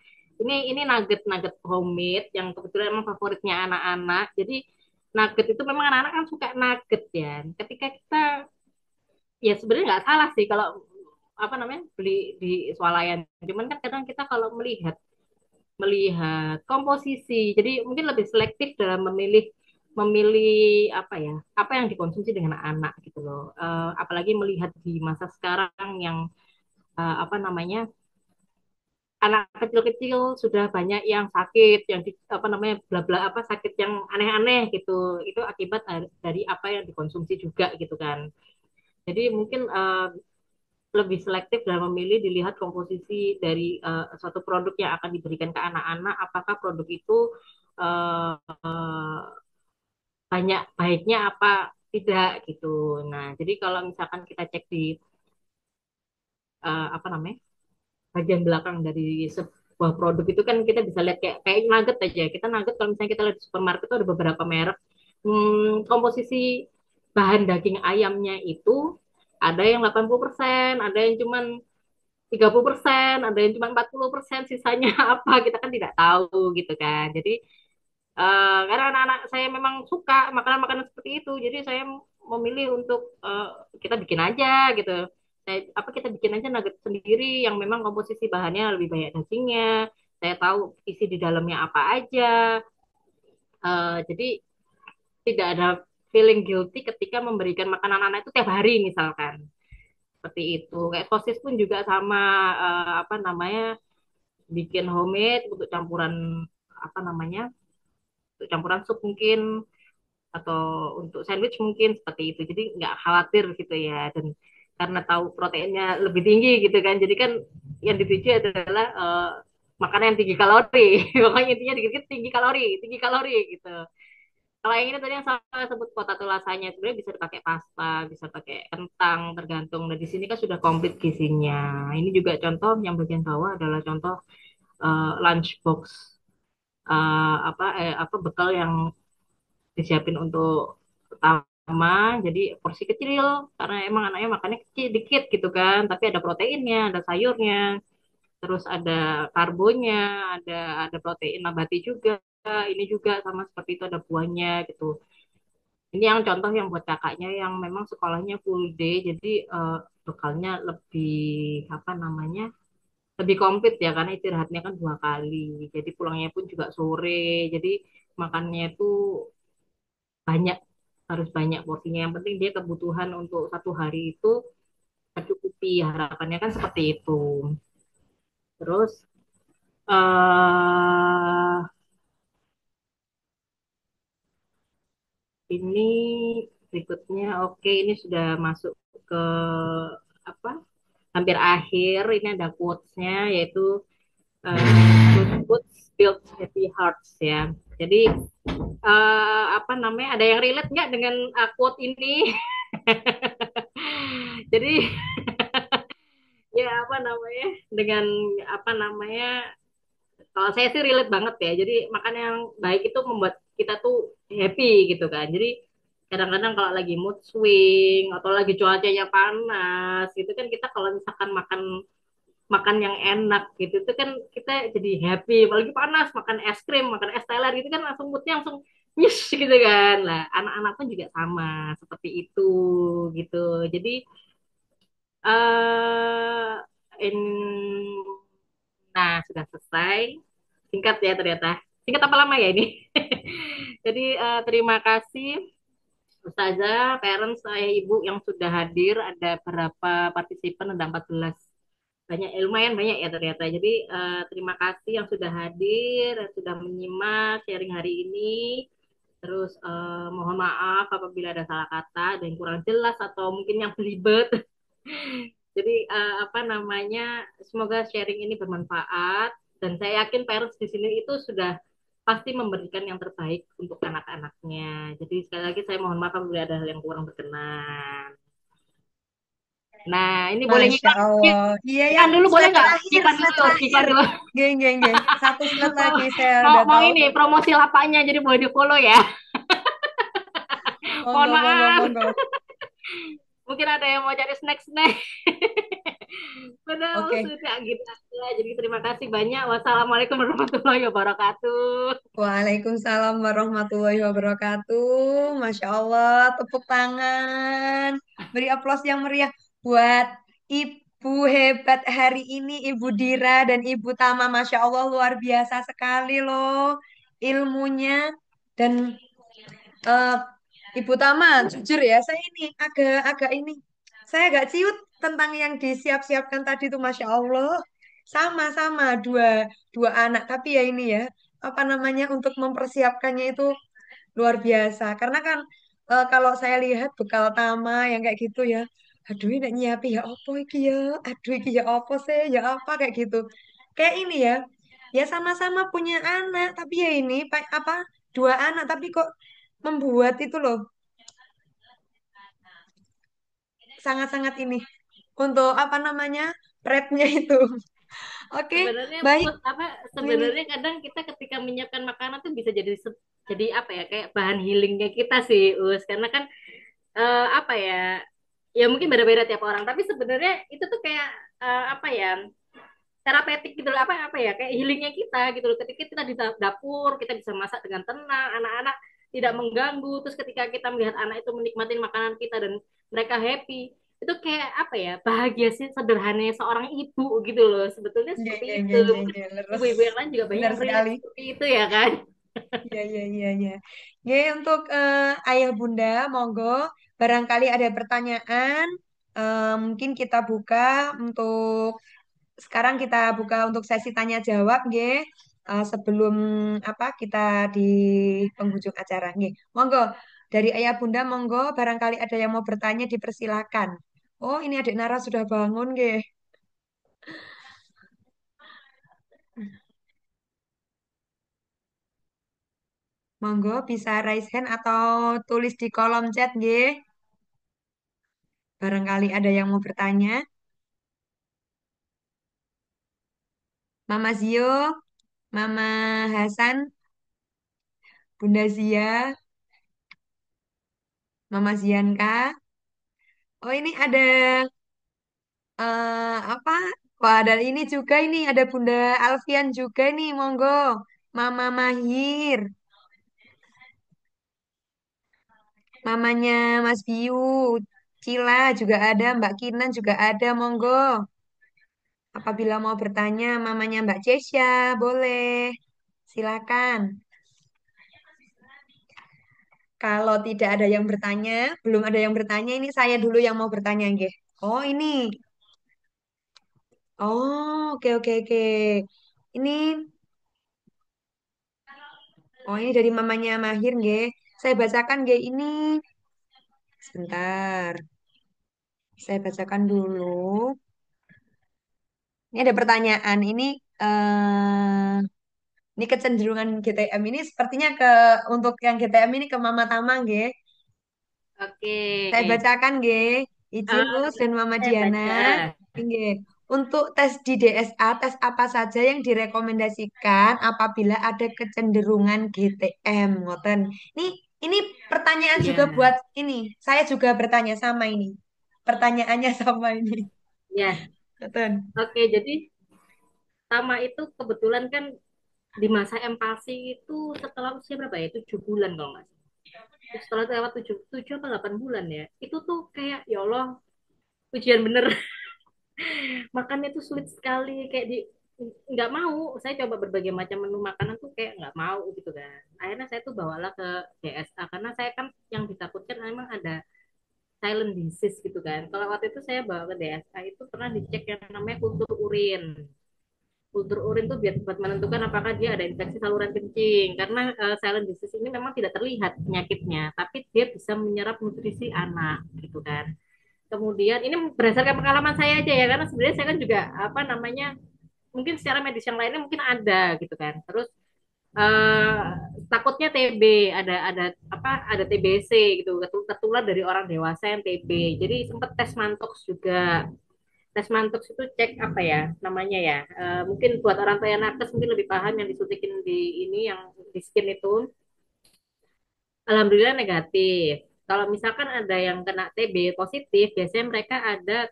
Speaker 4: ini nugget-nugget homemade yang kebetulan emang favoritnya anak-anak. Jadi nugget itu memang anak-anak kan suka nugget ya. Ketika kita ya sebenarnya nggak salah sih kalau apa namanya beli di swalayan. Cuman kan kadang kita kalau melihat melihat komposisi. Jadi mungkin lebih selektif dalam memilih memilih apa yang dikonsumsi dengan anak gitu loh. Apalagi melihat di masa sekarang yang apa namanya anak kecil-kecil sudah banyak yang sakit, yang apa namanya bla bla apa sakit yang aneh-aneh gitu. Itu akibat dari apa yang dikonsumsi juga gitu kan. Jadi mungkin lebih selektif dalam memilih dilihat komposisi dari suatu produk yang akan diberikan ke anak-anak apakah produk itu uh, banyak baiknya apa tidak gitu. Nah, jadi kalau misalkan kita cek di apa namanya bagian belakang dari sebuah produk itu kan kita bisa lihat kayak nugget aja. Kita nugget kalau misalnya kita lihat di supermarket itu ada beberapa merek komposisi bahan daging ayamnya itu ada yang 80%, ada yang cuman 30%, ada yang cuma 40%, sisanya apa kita kan tidak tahu gitu kan. Jadi karena anak-anak saya memang suka makanan-makanan seperti itu, jadi saya memilih untuk kita bikin aja gitu. Apa kita bikin aja nugget sendiri yang memang komposisi bahannya lebih banyak dagingnya. Saya tahu isi di dalamnya apa aja. Jadi tidak ada feeling guilty ketika memberikan makanan anak itu tiap hari misalkan. Seperti itu. Kayak sosis pun juga sama apa namanya bikin homemade untuk campuran apa namanya untuk campuran sup mungkin atau untuk sandwich mungkin seperti itu jadi nggak khawatir gitu ya dan karena tahu proteinnya lebih tinggi gitu kan jadi kan yang dituju adalah makanan yang tinggi kalori pokoknya intinya dikit-dikit tinggi kalori gitu kalau yang ini tadi yang saya sebut potato lasanya sebenarnya bisa dipakai pasta bisa pakai kentang tergantung nah di sini kan sudah komplit gizinya ini juga contoh yang bagian bawah adalah contoh lunchbox apa bekal yang disiapin untuk utama jadi porsi kecil karena emang anaknya makannya kecil dikit gitu kan tapi ada proteinnya ada sayurnya terus ada karbonya ada ada protein nabati juga ini juga sama seperti itu ada buahnya gitu ini yang contoh yang buat kakaknya yang memang sekolahnya full day jadi bekalnya lebih apa namanya lebih komplit ya karena istirahatnya kan 2 kali jadi pulangnya pun juga sore jadi makannya itu banyak harus banyak porsinya yang penting dia kebutuhan untuk 1 hari itu tercukupi harapannya kan seperti itu terus eh ini berikutnya oke ini sudah masuk ke apa hampir akhir ini ada quotes-nya yaitu good foods build happy hearts ya jadi apa namanya ada yang relate nggak dengan quote ini jadi ya apa namanya dengan apa namanya kalau saya sih relate banget ya jadi makan yang baik itu membuat kita tuh happy gitu kan jadi kadang-kadang kalau lagi mood swing atau lagi cuacanya panas gitu kan kita kalau misalkan makan makan yang enak gitu itu kan kita jadi happy apalagi panas makan es krim makan es teler gitu kan langsung moodnya langsung nyes gitu kan lah anak-anak pun juga sama seperti itu gitu jadi eh nah, sudah selesai. Singkat ya ternyata. Singkat apa lama ya ini? Jadi terima kasih Ustazah, parents, saya ibu yang sudah hadir, ada berapa partisipan, ada 14. Banyak, lumayan banyak ya ternyata. Jadi terima kasih yang sudah hadir, yang sudah menyimak sharing hari ini. Terus mohon maaf apabila ada salah kata dan kurang jelas atau mungkin yang belibet. Jadi apa namanya, semoga sharing ini bermanfaat dan saya yakin parents di sini itu sudah pasti memberikan yang terbaik untuk anak-anaknya. Jadi sekali lagi saya mohon maaf apabila ada hal yang kurang berkenan. Nah, ini boleh
Speaker 1: Masya
Speaker 4: ngiklan,
Speaker 1: Allah. Iya ya,
Speaker 4: ngiklan dulu boleh
Speaker 1: slide
Speaker 4: nggak?
Speaker 1: terakhir,
Speaker 4: Ngiklan
Speaker 1: slide
Speaker 4: dulu,
Speaker 1: terakhir.
Speaker 4: ngiklan dulu.
Speaker 1: Geng, geng, geng. Satu slide
Speaker 4: Mau,
Speaker 1: lagi, saya
Speaker 4: mau,
Speaker 1: udah
Speaker 4: mau
Speaker 1: tahu.
Speaker 4: ini promosi lapaknya, jadi boleh di follow ya. Mohon
Speaker 1: Monggo, monggo,
Speaker 4: maaf.
Speaker 1: monggo.
Speaker 4: Mungkin ada yang mau cari snack-snack. Padahal
Speaker 1: Oke.
Speaker 4: sudah gitu aja. Jadi terima kasih banyak. Wassalamualaikum warahmatullahi wabarakatuh.
Speaker 1: Waalaikumsalam warahmatullahi wabarakatuh. Masya Allah, tepuk tangan. Beri aplaus yang meriah buat Ibu hebat hari ini, Ibu Dira dan Ibu Tama. Masya Allah, luar biasa sekali loh ilmunya. Dan eh, Ibu Tama, jujur ya, saya ini agak ini. Saya agak ciut tentang yang disiap-siapkan tadi tuh, Masya Allah. Sama-sama dua anak, tapi ya ini ya, apa namanya, untuk mempersiapkannya itu luar biasa. Karena kan kalau saya lihat bekal Tama yang kayak gitu ya, aduh ini nyiapi ya apa iki ya, aduh iki ya apa sih, ya apa kayak gitu. Kayak ini ya, ya sama-sama punya anak, tapi ya ini apa, dua anak tapi kok membuat itu loh sangat-sangat ini untuk apa namanya prepnya itu. Oke,
Speaker 4: Sebenarnya
Speaker 1: baik
Speaker 4: apa,
Speaker 1: ini.
Speaker 4: sebenarnya kadang kita ketika menyiapkan makanan tuh bisa jadi jadi apa ya, kayak bahan healingnya kita sih Us, karena kan apa ya, ya mungkin beda-beda tiap orang, tapi sebenarnya itu tuh kayak apa ya, terapeutik gitu loh, apa apa ya, kayak healingnya kita gitu loh. Ketika kita di dapur kita bisa masak dengan tenang, anak-anak tidak mengganggu, terus ketika kita melihat anak itu menikmati makanan kita dan mereka happy, itu kayak apa ya, bahagia sih sederhananya seorang ibu gitu loh, sebetulnya
Speaker 1: Ya,
Speaker 4: seperti
Speaker 1: ya,
Speaker 4: itu.
Speaker 1: ya, ya,
Speaker 4: Mungkin
Speaker 1: ya, leres.
Speaker 4: ibu-ibu yang lain juga banyak
Speaker 1: Benar
Speaker 4: yang relate
Speaker 1: sekali.
Speaker 4: seperti itu ya kan.
Speaker 1: Ya, ya, ya, ya. Ya, untuk ayah bunda, monggo. Barangkali ada pertanyaan, mungkin kita buka untuk sekarang kita buka untuk sesi tanya jawab, nggih. Sebelum apa kita di penghujung acara, nggih. Monggo. Dari ayah bunda, monggo. Barangkali ada yang mau bertanya, dipersilakan. Oh, ini adik Nara sudah bangun, nggih. Monggo bisa raise hand atau tulis di kolom chat, nggih. Barangkali ada yang mau bertanya. Mama Zio, Mama Hasan, Bunda Zia, Mama Zianka. Oh ini ada apa? Wah ada ini juga, ini ada Bunda Alfian juga nih, monggo. Mama Mahir, mamanya Mas Biu, Cila juga ada, Mbak Kinan juga ada, monggo. Apabila mau bertanya, mamanya Mbak Cesya, boleh. Silakan. Kalau tidak ada yang bertanya, belum ada yang bertanya, ini saya dulu yang mau bertanya, nggih. Oh, ini. Oh, oke, oke, oke. Ini, oh ini dari mamanya Mahir, nggih. Saya bacakan, nggih, ini. Sebentar. Saya bacakan dulu. Ini ada pertanyaan. Ini kecenderungan GTM ini sepertinya untuk yang GTM ini ke Mama Tama, nggih.
Speaker 4: Oke.
Speaker 1: Saya bacakan, nggih. Izin Us dan Mama
Speaker 4: Saya
Speaker 1: Diana.
Speaker 4: baca.
Speaker 1: Nggih. Untuk tes di DSA, tes apa saja yang direkomendasikan apabila ada kecenderungan GTM, ngoten. Ini ini pertanyaan juga
Speaker 4: Ya,
Speaker 1: buat ini. Saya juga bertanya sama ini. Pertanyaannya sama ini.
Speaker 4: ya.
Speaker 1: Ngoten.
Speaker 4: Oke, jadi Tama itu kebetulan kan di masa empasi itu setelah usia berapa ya? 7 bulan kalau nggak salah. Terus setelah lewat 7 atau 8 bulan ya. Itu tuh kayak ya Allah, ujian bener. Makannya tuh sulit sekali, kayak di nggak mau. Saya coba berbagai macam menu makanan tuh kayak nggak mau gitu kan. Akhirnya saya tuh bawalah ke DSA karena saya kan yang ditakutkan memang disease gitu kan. Kalau waktu itu saya bawa ke DSA itu pernah dicek yang namanya kultur urin. Kultur urin tuh biar buat menentukan apakah dia ada infeksi saluran kencing. Karena silent disease ini memang tidak terlihat penyakitnya, tapi dia bisa menyerap nutrisi anak gitu kan. Kemudian ini berdasarkan pengalaman saya aja ya, karena sebenarnya saya kan juga apa namanya, mungkin secara medis yang lainnya mungkin ada gitu kan. Terus eh, takutnya TB, ada apa, ada TBC gitu, tertular dari orang dewasa yang TB. Jadi sempat tes mantox juga. Tes mantox itu cek apa ya namanya ya, mungkin buat orang tua yang nakes mungkin lebih paham, yang disuntikin di ini yang di skin itu, alhamdulillah negatif. Kalau misalkan ada yang kena TB positif, biasanya mereka ada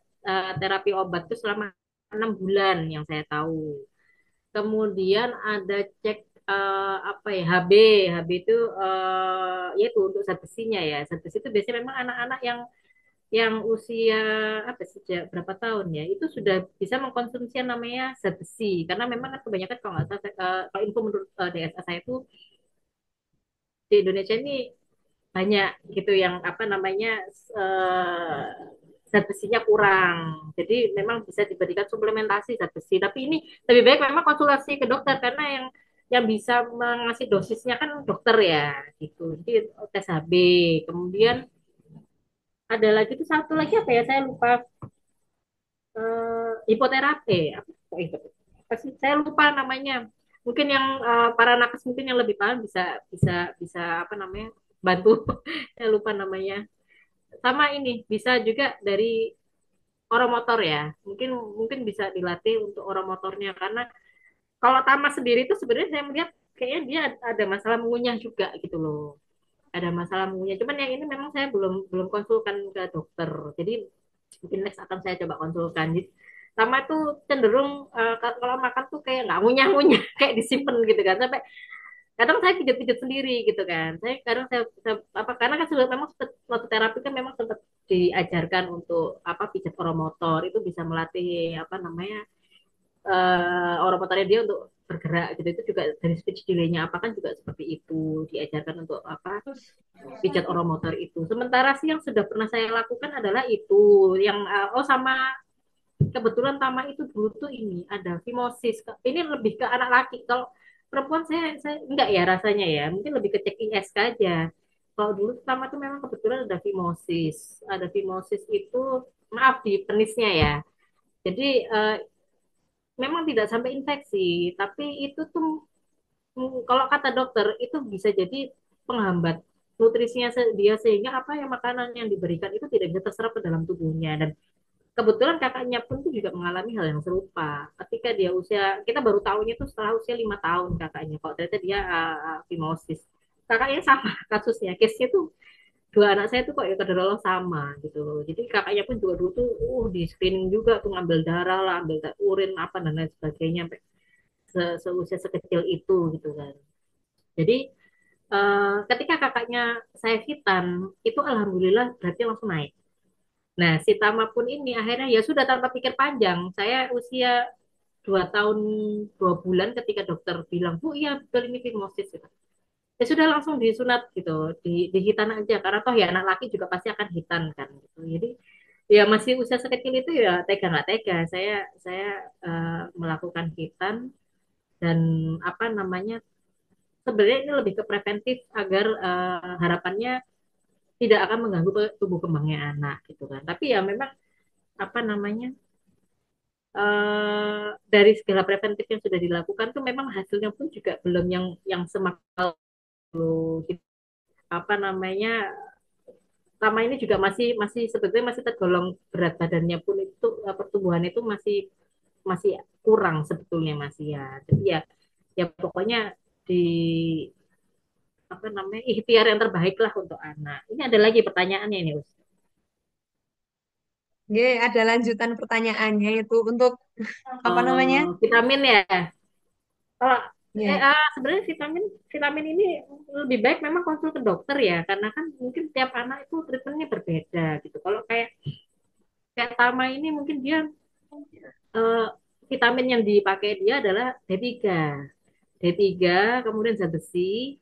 Speaker 4: terapi obat itu selama 6 bulan yang saya tahu. Kemudian ada cek apa ya, HB itu yaitu untuk zat besinya ya. Zat besi itu biasanya memang anak-anak yang usia apa sejak berapa tahun ya itu sudah bisa mengkonsumsi yang namanya zat besi, karena memang kan kebanyakan kalau nggak salah kalau info menurut DSA saya itu di Indonesia ini banyak gitu yang apa namanya eh, zat besinya kurang. Jadi memang bisa diberikan suplementasi zat besi. Tapi ini lebih baik memang konsultasi ke dokter, karena yang bisa mengasih dosisnya kan dokter ya gitu. Jadi tes HB. Kemudian ada lagi tuh satu lagi apa ya, saya lupa, hipoterapi apa, apa sih? Saya lupa namanya. Mungkin yang para nakes mungkin yang lebih paham bisa bisa bisa apa namanya bantu. Saya lupa namanya. Sama ini bisa juga dari oromotor ya. Mungkin mungkin bisa dilatih untuk oromotornya, karena kalau tamas sendiri itu sebenarnya saya melihat kayaknya dia ada masalah mengunyah juga gitu loh. Ada masalah mengunyah. Cuman yang ini memang saya belum belum konsulkan ke dokter. Jadi mungkin next akan saya coba konsulkan. Jadi, sama tuh cenderung kalau makan tuh kayak nggak ngunyah-ngunyah, kayak disimpan gitu kan, sampai kadang saya pijat-pijat sendiri gitu kan. Saya apa, karena kan sudah memang waktu terapi kan memang sempat diajarkan untuk apa, pijat oromotor itu bisa melatih apa namanya oromotornya dia untuk bergerak gitu. Itu juga dari speech delay-nya apa kan juga seperti itu, diajarkan untuk apa, pijat oromotor itu. Sementara sih yang sudah pernah saya lakukan adalah itu yang oh sama kebetulan Tama itu dulu tuh ini ada fimosis. Ini lebih ke anak laki. Kalau perempuan saya enggak ya rasanya ya. Mungkin lebih ke cek ISK aja. Kalau dulu Tama tuh memang kebetulan ada fimosis. Ada fimosis itu, maaf di penisnya ya. Jadi memang tidak sampai infeksi, tapi itu tuh kalau kata dokter itu bisa jadi penghambat nutrisinya dia, sehingga apa yang makanan yang diberikan itu tidak bisa terserap ke dalam tubuhnya. Dan kebetulan kakaknya pun tuh juga mengalami hal yang serupa. Ketika dia usia, kita baru tahunya tuh setelah usia 5 tahun kakaknya. Kalau ternyata dia fimosis. Kakaknya sama kasusnya. Case-nya tuh dua anak saya tuh kok ya kedarah sama gitu loh. Jadi kakaknya pun juga dulu tuh di screening juga tuh, ngambil darah lah, ambil urin apa dan lain sebagainya, sampai seusia sekecil itu gitu kan. Jadi ketika kakaknya saya hitan itu alhamdulillah berarti langsung naik. Nah, si Tama pun ini akhirnya ya sudah tanpa pikir panjang. Saya usia 2 tahun 2 bulan ketika dokter bilang, Bu, iya betul ini fimosis. Gitu. Ya sudah langsung disunat gitu, dihitan aja. Karena toh ya anak laki juga pasti akan hitan kan. Gitu. Jadi ya masih usia sekecil itu ya tega nggak tega. Saya melakukan hitan dan apa namanya, sebenarnya ini lebih ke preventif agar harapannya tidak akan mengganggu tubuh kembangnya anak gitu kan. Tapi ya memang apa namanya, dari segala preventif yang sudah dilakukan tuh memang hasilnya pun juga belum yang semaksimal gitu. Apa namanya, Tama ini juga masih masih sebetulnya masih tergolong berat badannya pun itu pertumbuhan itu masih masih kurang sebetulnya masih ya. Jadi ya ya pokoknya di apa namanya, ikhtiar yang terbaik lah untuk anak. Ini ada lagi pertanyaannya ini, Us.
Speaker 1: Oke, ada lanjutan pertanyaannya itu untuk apa namanya?
Speaker 4: Vitamin ya. Kalau
Speaker 1: Ya.
Speaker 4: sebenarnya vitamin vitamin ini lebih baik memang konsul ke dokter ya, karena kan mungkin tiap anak itu treatmentnya berbeda gitu. Kalau kayak kayak Tama ini mungkin dia eh, vitamin yang dipakai dia adalah D3, D3 kemudian zat besi,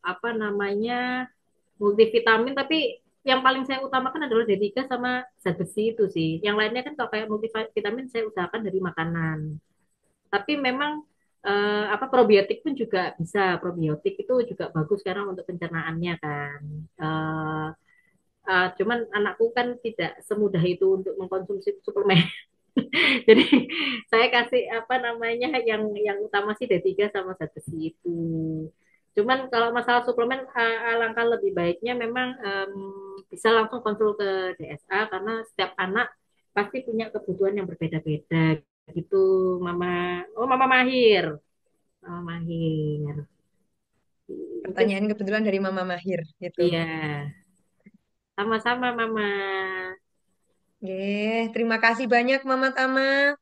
Speaker 4: apa namanya, multivitamin, tapi yang paling saya utamakan adalah D3 sama zat besi itu sih. Yang lainnya kan kalau kayak multivitamin saya usahakan dari makanan. Tapi memang apa probiotik pun juga bisa. Probiotik itu juga bagus karena untuk pencernaannya kan. Eh, cuman anakku kan tidak semudah itu untuk mengkonsumsi suplemen. Jadi saya kasih apa namanya yang utama sih D3 sama zat besi itu. Cuman kalau masalah suplemen alangkah lebih baiknya memang bisa langsung konsul ke DSA karena setiap anak pasti punya kebutuhan yang berbeda-beda gitu Mama. Oh Mama Mahir. Mama Mahir. Mungkin
Speaker 1: Pertanyaan kebetulan dari Mama Mahir gitu.
Speaker 4: iya. Sama-sama Mama.
Speaker 1: Oke, terima kasih banyak Mama Tama.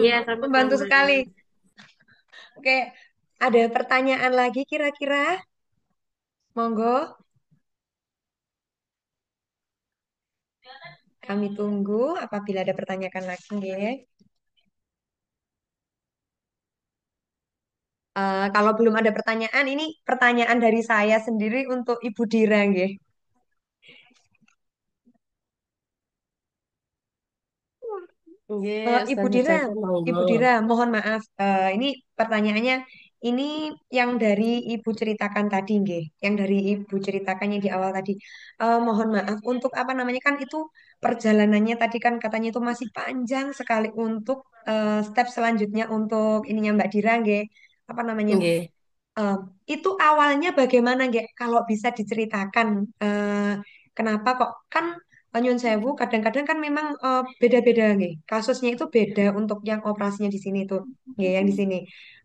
Speaker 4: Iya
Speaker 1: Membantu
Speaker 4: sama-sama.
Speaker 1: sekali. Oke, ada pertanyaan lagi kira-kira? Monggo, kami tunggu apabila ada pertanyaan lagi. Nggih. Kalau belum ada pertanyaan, ini pertanyaan dari saya sendiri untuk Ibu Dira, nggih.
Speaker 3: Nggih,
Speaker 1: Ibu
Speaker 3: Ustazah
Speaker 1: Dira,
Speaker 3: Caca monggo.
Speaker 1: Ibu Dira, mohon maaf. Ini pertanyaannya, ini yang dari Ibu ceritakan tadi, nggih. Yang dari Ibu ceritakannya di awal tadi. Mohon maaf untuk apa namanya kan itu perjalanannya tadi kan katanya itu masih panjang sekali untuk step selanjutnya untuk ininya Mbak Dira, nggih. Apa namanya?
Speaker 3: Nggih.
Speaker 1: Em, itu awalnya bagaimana, Gek? Kalau bisa diceritakan, kenapa kok kan Nyun Sewu kadang-kadang kan memang beda-beda nih. Kasusnya itu beda untuk yang operasinya di sini tuh, nggih, yang di sini.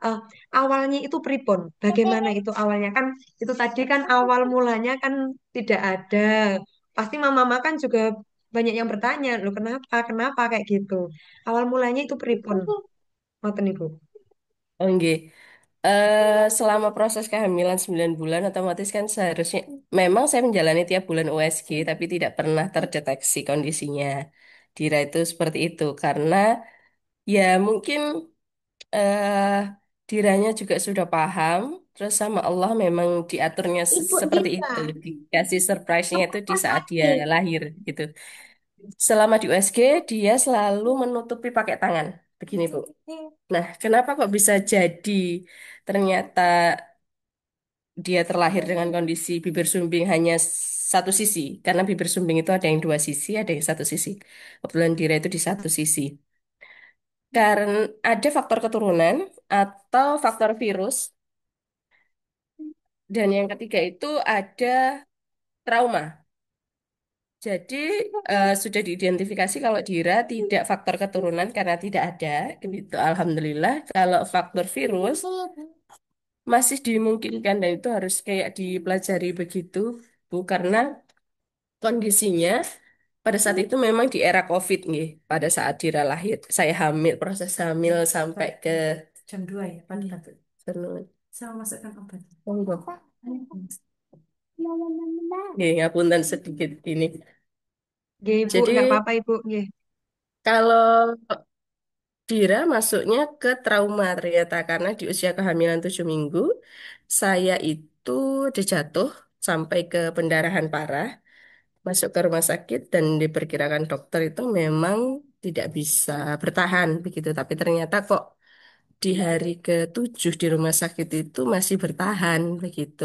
Speaker 1: Eh, Awalnya itu pripun? Bagaimana itu awalnya kan? Itu tadi kan awal mulanya kan tidak ada. Pasti mama-mama kan juga banyak yang bertanya, loh kenapa, kenapa kayak gitu. Awal mulanya itu pripun? Ngoten Ibu.
Speaker 3: Oh, nggih. Selama proses kehamilan 9 bulan otomatis kan seharusnya memang saya menjalani tiap bulan USG tapi tidak pernah terdeteksi kondisinya. Dira itu seperti itu karena ya mungkin eh Diranya juga sudah paham terus sama Allah memang diaturnya seperti itu. Dikasih surprise-nya itu di saat dia lahir gitu. Selama di USG dia selalu menutupi pakai tangan. Begini, Bu. Nah, kenapa kok bisa jadi ternyata dia terlahir dengan kondisi bibir sumbing hanya satu sisi? Karena bibir sumbing itu ada yang dua sisi, ada yang satu sisi. Kebetulan Dira itu di satu sisi. Karena ada faktor keturunan atau faktor virus, dan yang ketiga itu ada trauma. Jadi sudah diidentifikasi kalau Dira tidak faktor keturunan karena tidak ada, gitu. Alhamdulillah. Kalau faktor virus masih dimungkinkan dan itu harus kayak dipelajari begitu, Bu, karena kondisinya pada saat itu memang di era COVID nih, pada saat Dira lahir. Saya hamil, proses hamil sampai ke jam 2 ya, pada Terus. Sama masukkan obat. Oh, enggak. Nggih, ngapunten sedikit ini.
Speaker 1: Nggih, Ibu,
Speaker 3: Jadi
Speaker 1: nggak apa-apa Ibu, nggih.
Speaker 3: kalau Dira masuknya ke trauma ternyata karena di usia kehamilan 7 minggu saya itu udah jatuh sampai ke pendarahan parah, masuk ke rumah sakit dan diperkirakan dokter itu memang tidak bisa bertahan begitu. Tapi ternyata kok di hari ke-7 di rumah sakit itu masih bertahan begitu.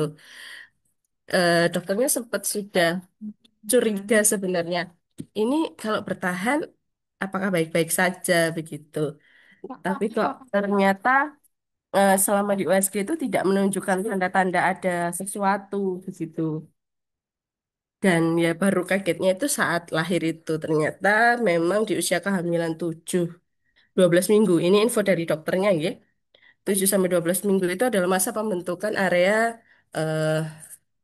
Speaker 3: Dokternya sempat sudah curiga sebenarnya. Ini kalau bertahan apakah baik-baik saja begitu. Tapi kok ternyata selama di USG itu tidak menunjukkan tanda-tanda ada sesuatu begitu. Dan ya baru kagetnya itu saat lahir itu ternyata memang di usia kehamilan 7 12 minggu. Ini info dari dokternya ya. 7 sampai 12 minggu itu adalah masa pembentukan area eh,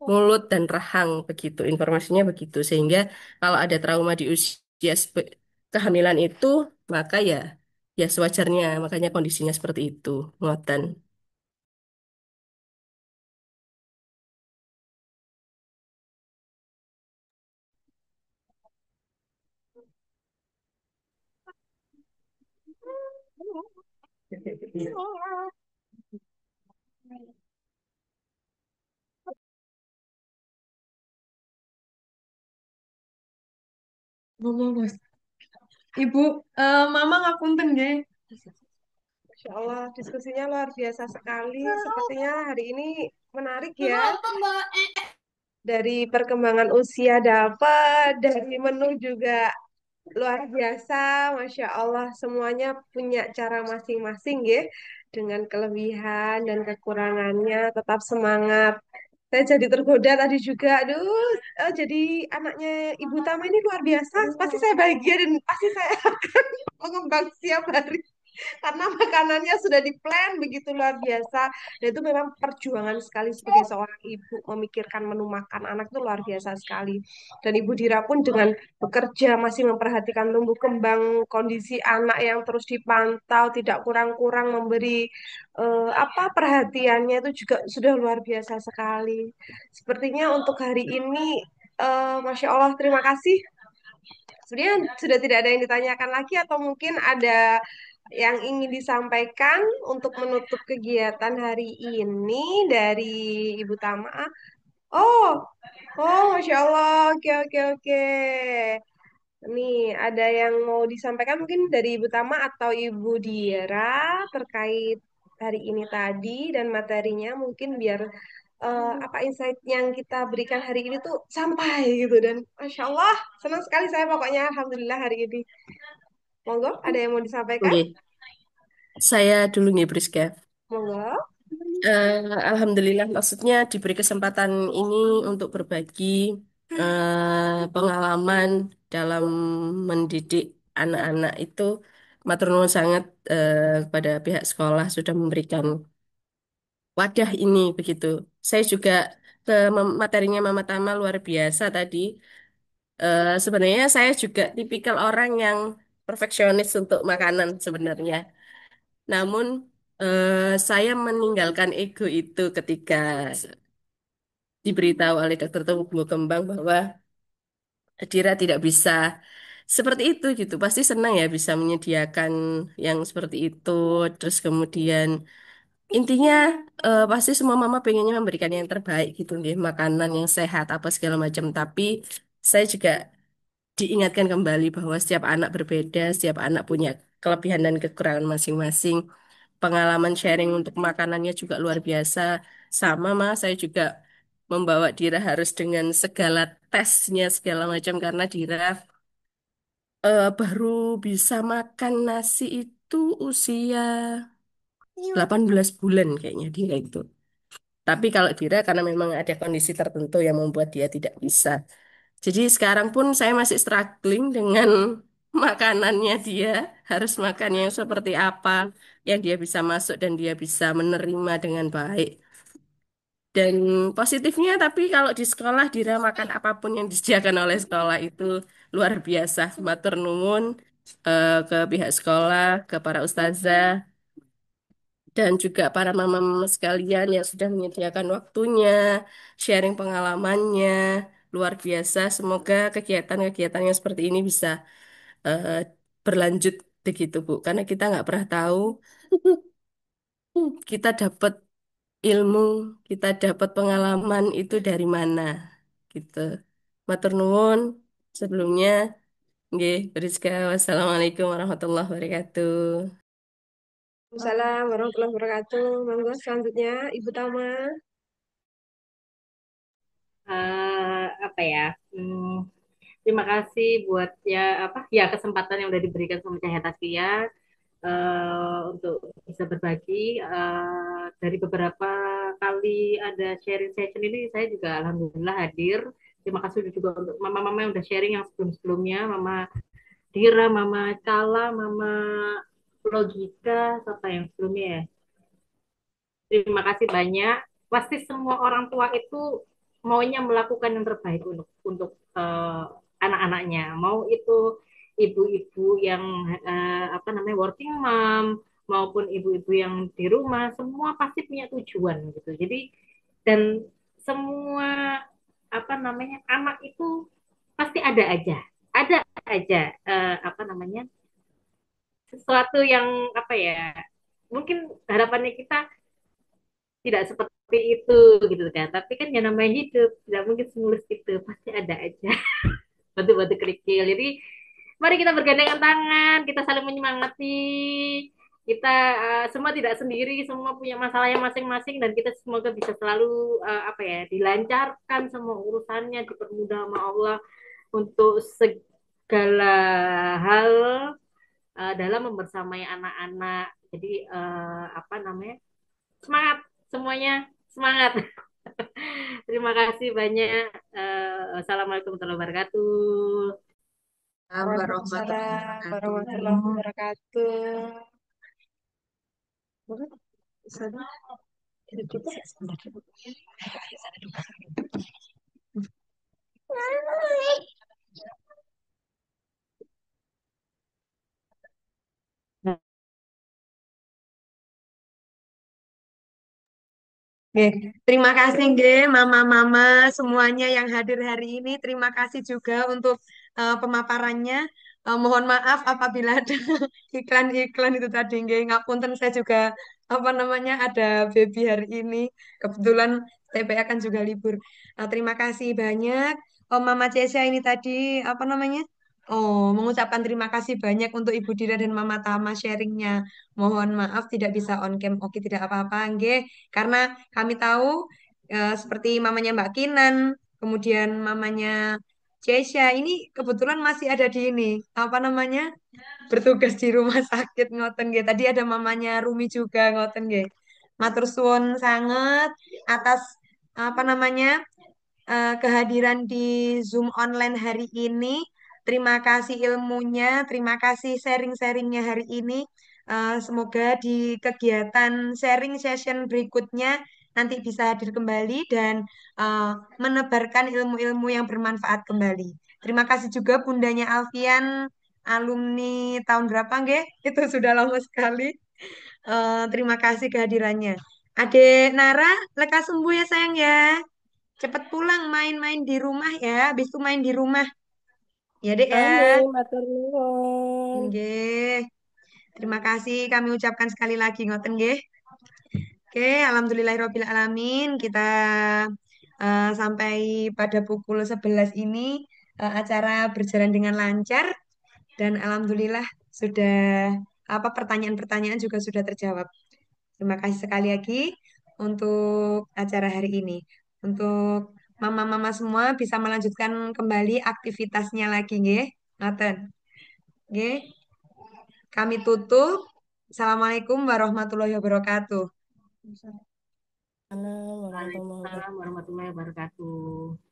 Speaker 3: mulut dan rahang begitu. Informasinya begitu. Sehingga kalau ada trauma di usia kehamilan itu maka ya sewajarnya makanya kondisinya seperti itu. Ngoten.
Speaker 1: Ngomong, Mas. Ibu, Mama ngapunten nggih.
Speaker 2: Masya Allah, diskusinya luar biasa sekali. Sepertinya hari ini menarik ya. Dari perkembangan usia dapat, dari menu juga luar biasa. Masya Allah, semuanya punya cara masing-masing ya. Dengan kelebihan dan kekurangannya, tetap semangat. Saya jadi tergoda tadi juga. Aduh, jadi anaknya Ibu Tama ini luar biasa. Pasti saya bahagia dan pasti saya akan mengembang setiap hari karena makanannya sudah diplan begitu luar biasa dan itu memang perjuangan sekali sebagai seorang ibu memikirkan menu makan anak itu luar biasa sekali dan Ibu Dira pun dengan bekerja masih memperhatikan tumbuh kembang kondisi anak yang terus dipantau tidak kurang-kurang memberi perhatiannya itu juga sudah luar biasa sekali sepertinya untuk hari ini Masya Allah terima kasih. Sebenarnya sudah tidak ada yang ditanyakan lagi atau mungkin ada yang ingin disampaikan untuk menutup kegiatan hari ini dari Ibu Tama. Oh, oh, Masya Allah. Oke, oke, oke. Nih, ada yang mau disampaikan mungkin dari Ibu Tama atau Ibu Dira terkait hari ini tadi dan materinya mungkin biar apa insight yang kita berikan hari ini tuh sampai gitu dan Masya Allah senang sekali saya pokoknya Alhamdulillah hari ini. Monggo, ada yang mau disampaikan?
Speaker 3: Oke, saya dulu nih Priska.
Speaker 2: Monggo.
Speaker 3: Eh, Alhamdulillah, maksudnya diberi kesempatan ini untuk berbagi pengalaman dalam mendidik anak-anak itu. Matur nuwun sangat kepada pihak sekolah sudah memberikan wadah ini begitu. Saya juga materinya Mama Tama luar biasa tadi. Sebenarnya saya juga tipikal orang yang perfeksionis untuk makanan sebenarnya. Namun saya meninggalkan ego itu ketika diberitahu oleh dokter tumbuh kembang bahwa Dira tidak bisa seperti itu gitu. Pasti senang ya bisa menyediakan yang seperti itu. Terus kemudian intinya pasti semua mama pengennya memberikan yang terbaik gitu nggih, makanan yang sehat apa segala macam. Tapi saya juga diingatkan kembali bahwa setiap anak berbeda, setiap anak punya kelebihan dan kekurangan masing-masing. Pengalaman sharing untuk makanannya juga luar biasa. Sama mas, saya juga membawa Dira harus dengan segala tesnya segala macam karena Dira baru bisa makan nasi itu usia 18 bulan kayaknya Dira itu. Tapi kalau Dira karena memang ada kondisi tertentu yang membuat dia tidak bisa. Jadi sekarang pun saya masih struggling dengan makanannya dia. Harus makan yang seperti apa yang dia bisa masuk dan dia bisa menerima dengan baik. Dan positifnya tapi kalau di sekolah Dira makan apapun yang disediakan oleh sekolah itu luar biasa. Matur nuwun ke pihak sekolah, ke para ustazah, dan juga para mama-mama sekalian yang sudah menyediakan waktunya, sharing pengalamannya, luar biasa. Semoga kegiatan-kegiatan yang seperti ini bisa eh, berlanjut begitu, Bu. Karena kita nggak pernah tahu kita dapat ilmu, kita dapat pengalaman itu dari mana, gitu. Matur nuwun sebelumnya. Nggih, Rizka. Wassalamualaikum warahmatullahi wabarakatuh.
Speaker 2: Waalaikumsalam warahmatullahi wabarakatuh. Monggo selanjutnya Ibu Tama.
Speaker 4: Apa ya? Hmm, Terima kasih buat ya apa ya kesempatan yang udah diberikan sama Cahaya Tasya untuk bisa berbagi dari beberapa kali ada sharing session ini saya juga alhamdulillah hadir. Terima kasih juga untuk mama-mama yang udah sharing yang sebelum-sebelumnya, Mama Dira, Mama Kala, Mama Logika, siapa yang sebelumnya ya. Terima kasih banyak. Pasti semua orang tua itu maunya melakukan yang terbaik untuk anak-anaknya. Mau itu ibu-ibu yang apa namanya working mom maupun ibu-ibu yang di rumah, semua pasti punya tujuan gitu. Jadi dan semua apa namanya anak itu pasti ada aja apa namanya sesuatu yang apa ya mungkin harapannya kita tidak seperti itu gitu kan tapi kan yang namanya hidup tidak mungkin semulus itu pasti ada aja bantu-bantu kerikil. Jadi mari kita bergandengan tangan, kita saling menyemangati. Kita semua tidak sendiri, semua punya masalahnya masing-masing dan kita semoga bisa selalu apa ya, dilancarkan semua urusannya, dipermudah sama Allah untuk segala hal dalam membersamai anak-anak. Jadi apa namanya? Semangat semuanya, semangat. Terima kasih banyak. Assalamualaikum warahmatullahi wabarakatuh.
Speaker 2: Waalaikumsalam warahmatullahi wabarakatuh.
Speaker 1: Nggih, terima kasih nggih mama-mama semuanya yang hadir hari ini. Terima kasih juga untuk pemaparannya. Mohon maaf apabila ada iklan-iklan itu tadi nggih. Ngapunten saya juga apa namanya ada baby hari ini. Kebetulan TPA kan juga libur. Terima kasih banyak. Mama Cesia ini tadi apa namanya? Oh, mengucapkan terima kasih banyak untuk Ibu Dira dan Mama Tama sharingnya. Mohon maaf tidak bisa on cam. Oke, tidak apa-apa, nggih. Karena kami tahu seperti mamanya Mbak Kinan, kemudian mamanya Jesha ini kebetulan masih ada di ini, apa namanya? Bertugas di rumah sakit ngoten nggih. Tadi ada mamanya Rumi juga ngoten nggih. Matur suwun sangat atas apa namanya? Kehadiran di Zoom online hari ini. Terima kasih ilmunya, terima kasih sharing-sharingnya hari ini. Semoga di kegiatan sharing session berikutnya nanti bisa hadir kembali dan uh, menebarkan ilmu-ilmu yang bermanfaat kembali. Terima kasih juga Bundanya Alfian, alumni tahun berapa nggih? Itu sudah lama sekali. Terima kasih kehadirannya. Adek Nara, lekas sembuh ya sayang ya. Cepet pulang main-main di rumah ya. Habis itu main di rumah. Ya, Dek ya.
Speaker 3: Amin, matur nuwun.
Speaker 1: Nggih. Terima kasih kami ucapkan sekali lagi ngoten nggih. Oke, alhamdulillahirabbil alamin. Kita sampai pada pukul 11 ini acara berjalan dengan lancar dan alhamdulillah sudah apa pertanyaan-pertanyaan juga sudah terjawab. Terima kasih sekali lagi untuk acara hari ini. Untuk mama-mama semua bisa melanjutkan kembali aktivitasnya lagi, nggih. Ngoten. Nggih. Kami tutup. Assalamualaikum warahmatullahi wabarakatuh.
Speaker 3: Assalamualaikum warahmatullahi wabarakatuh.
Speaker 4: Waalaikumsalam warahmatullahi wabarakatuh.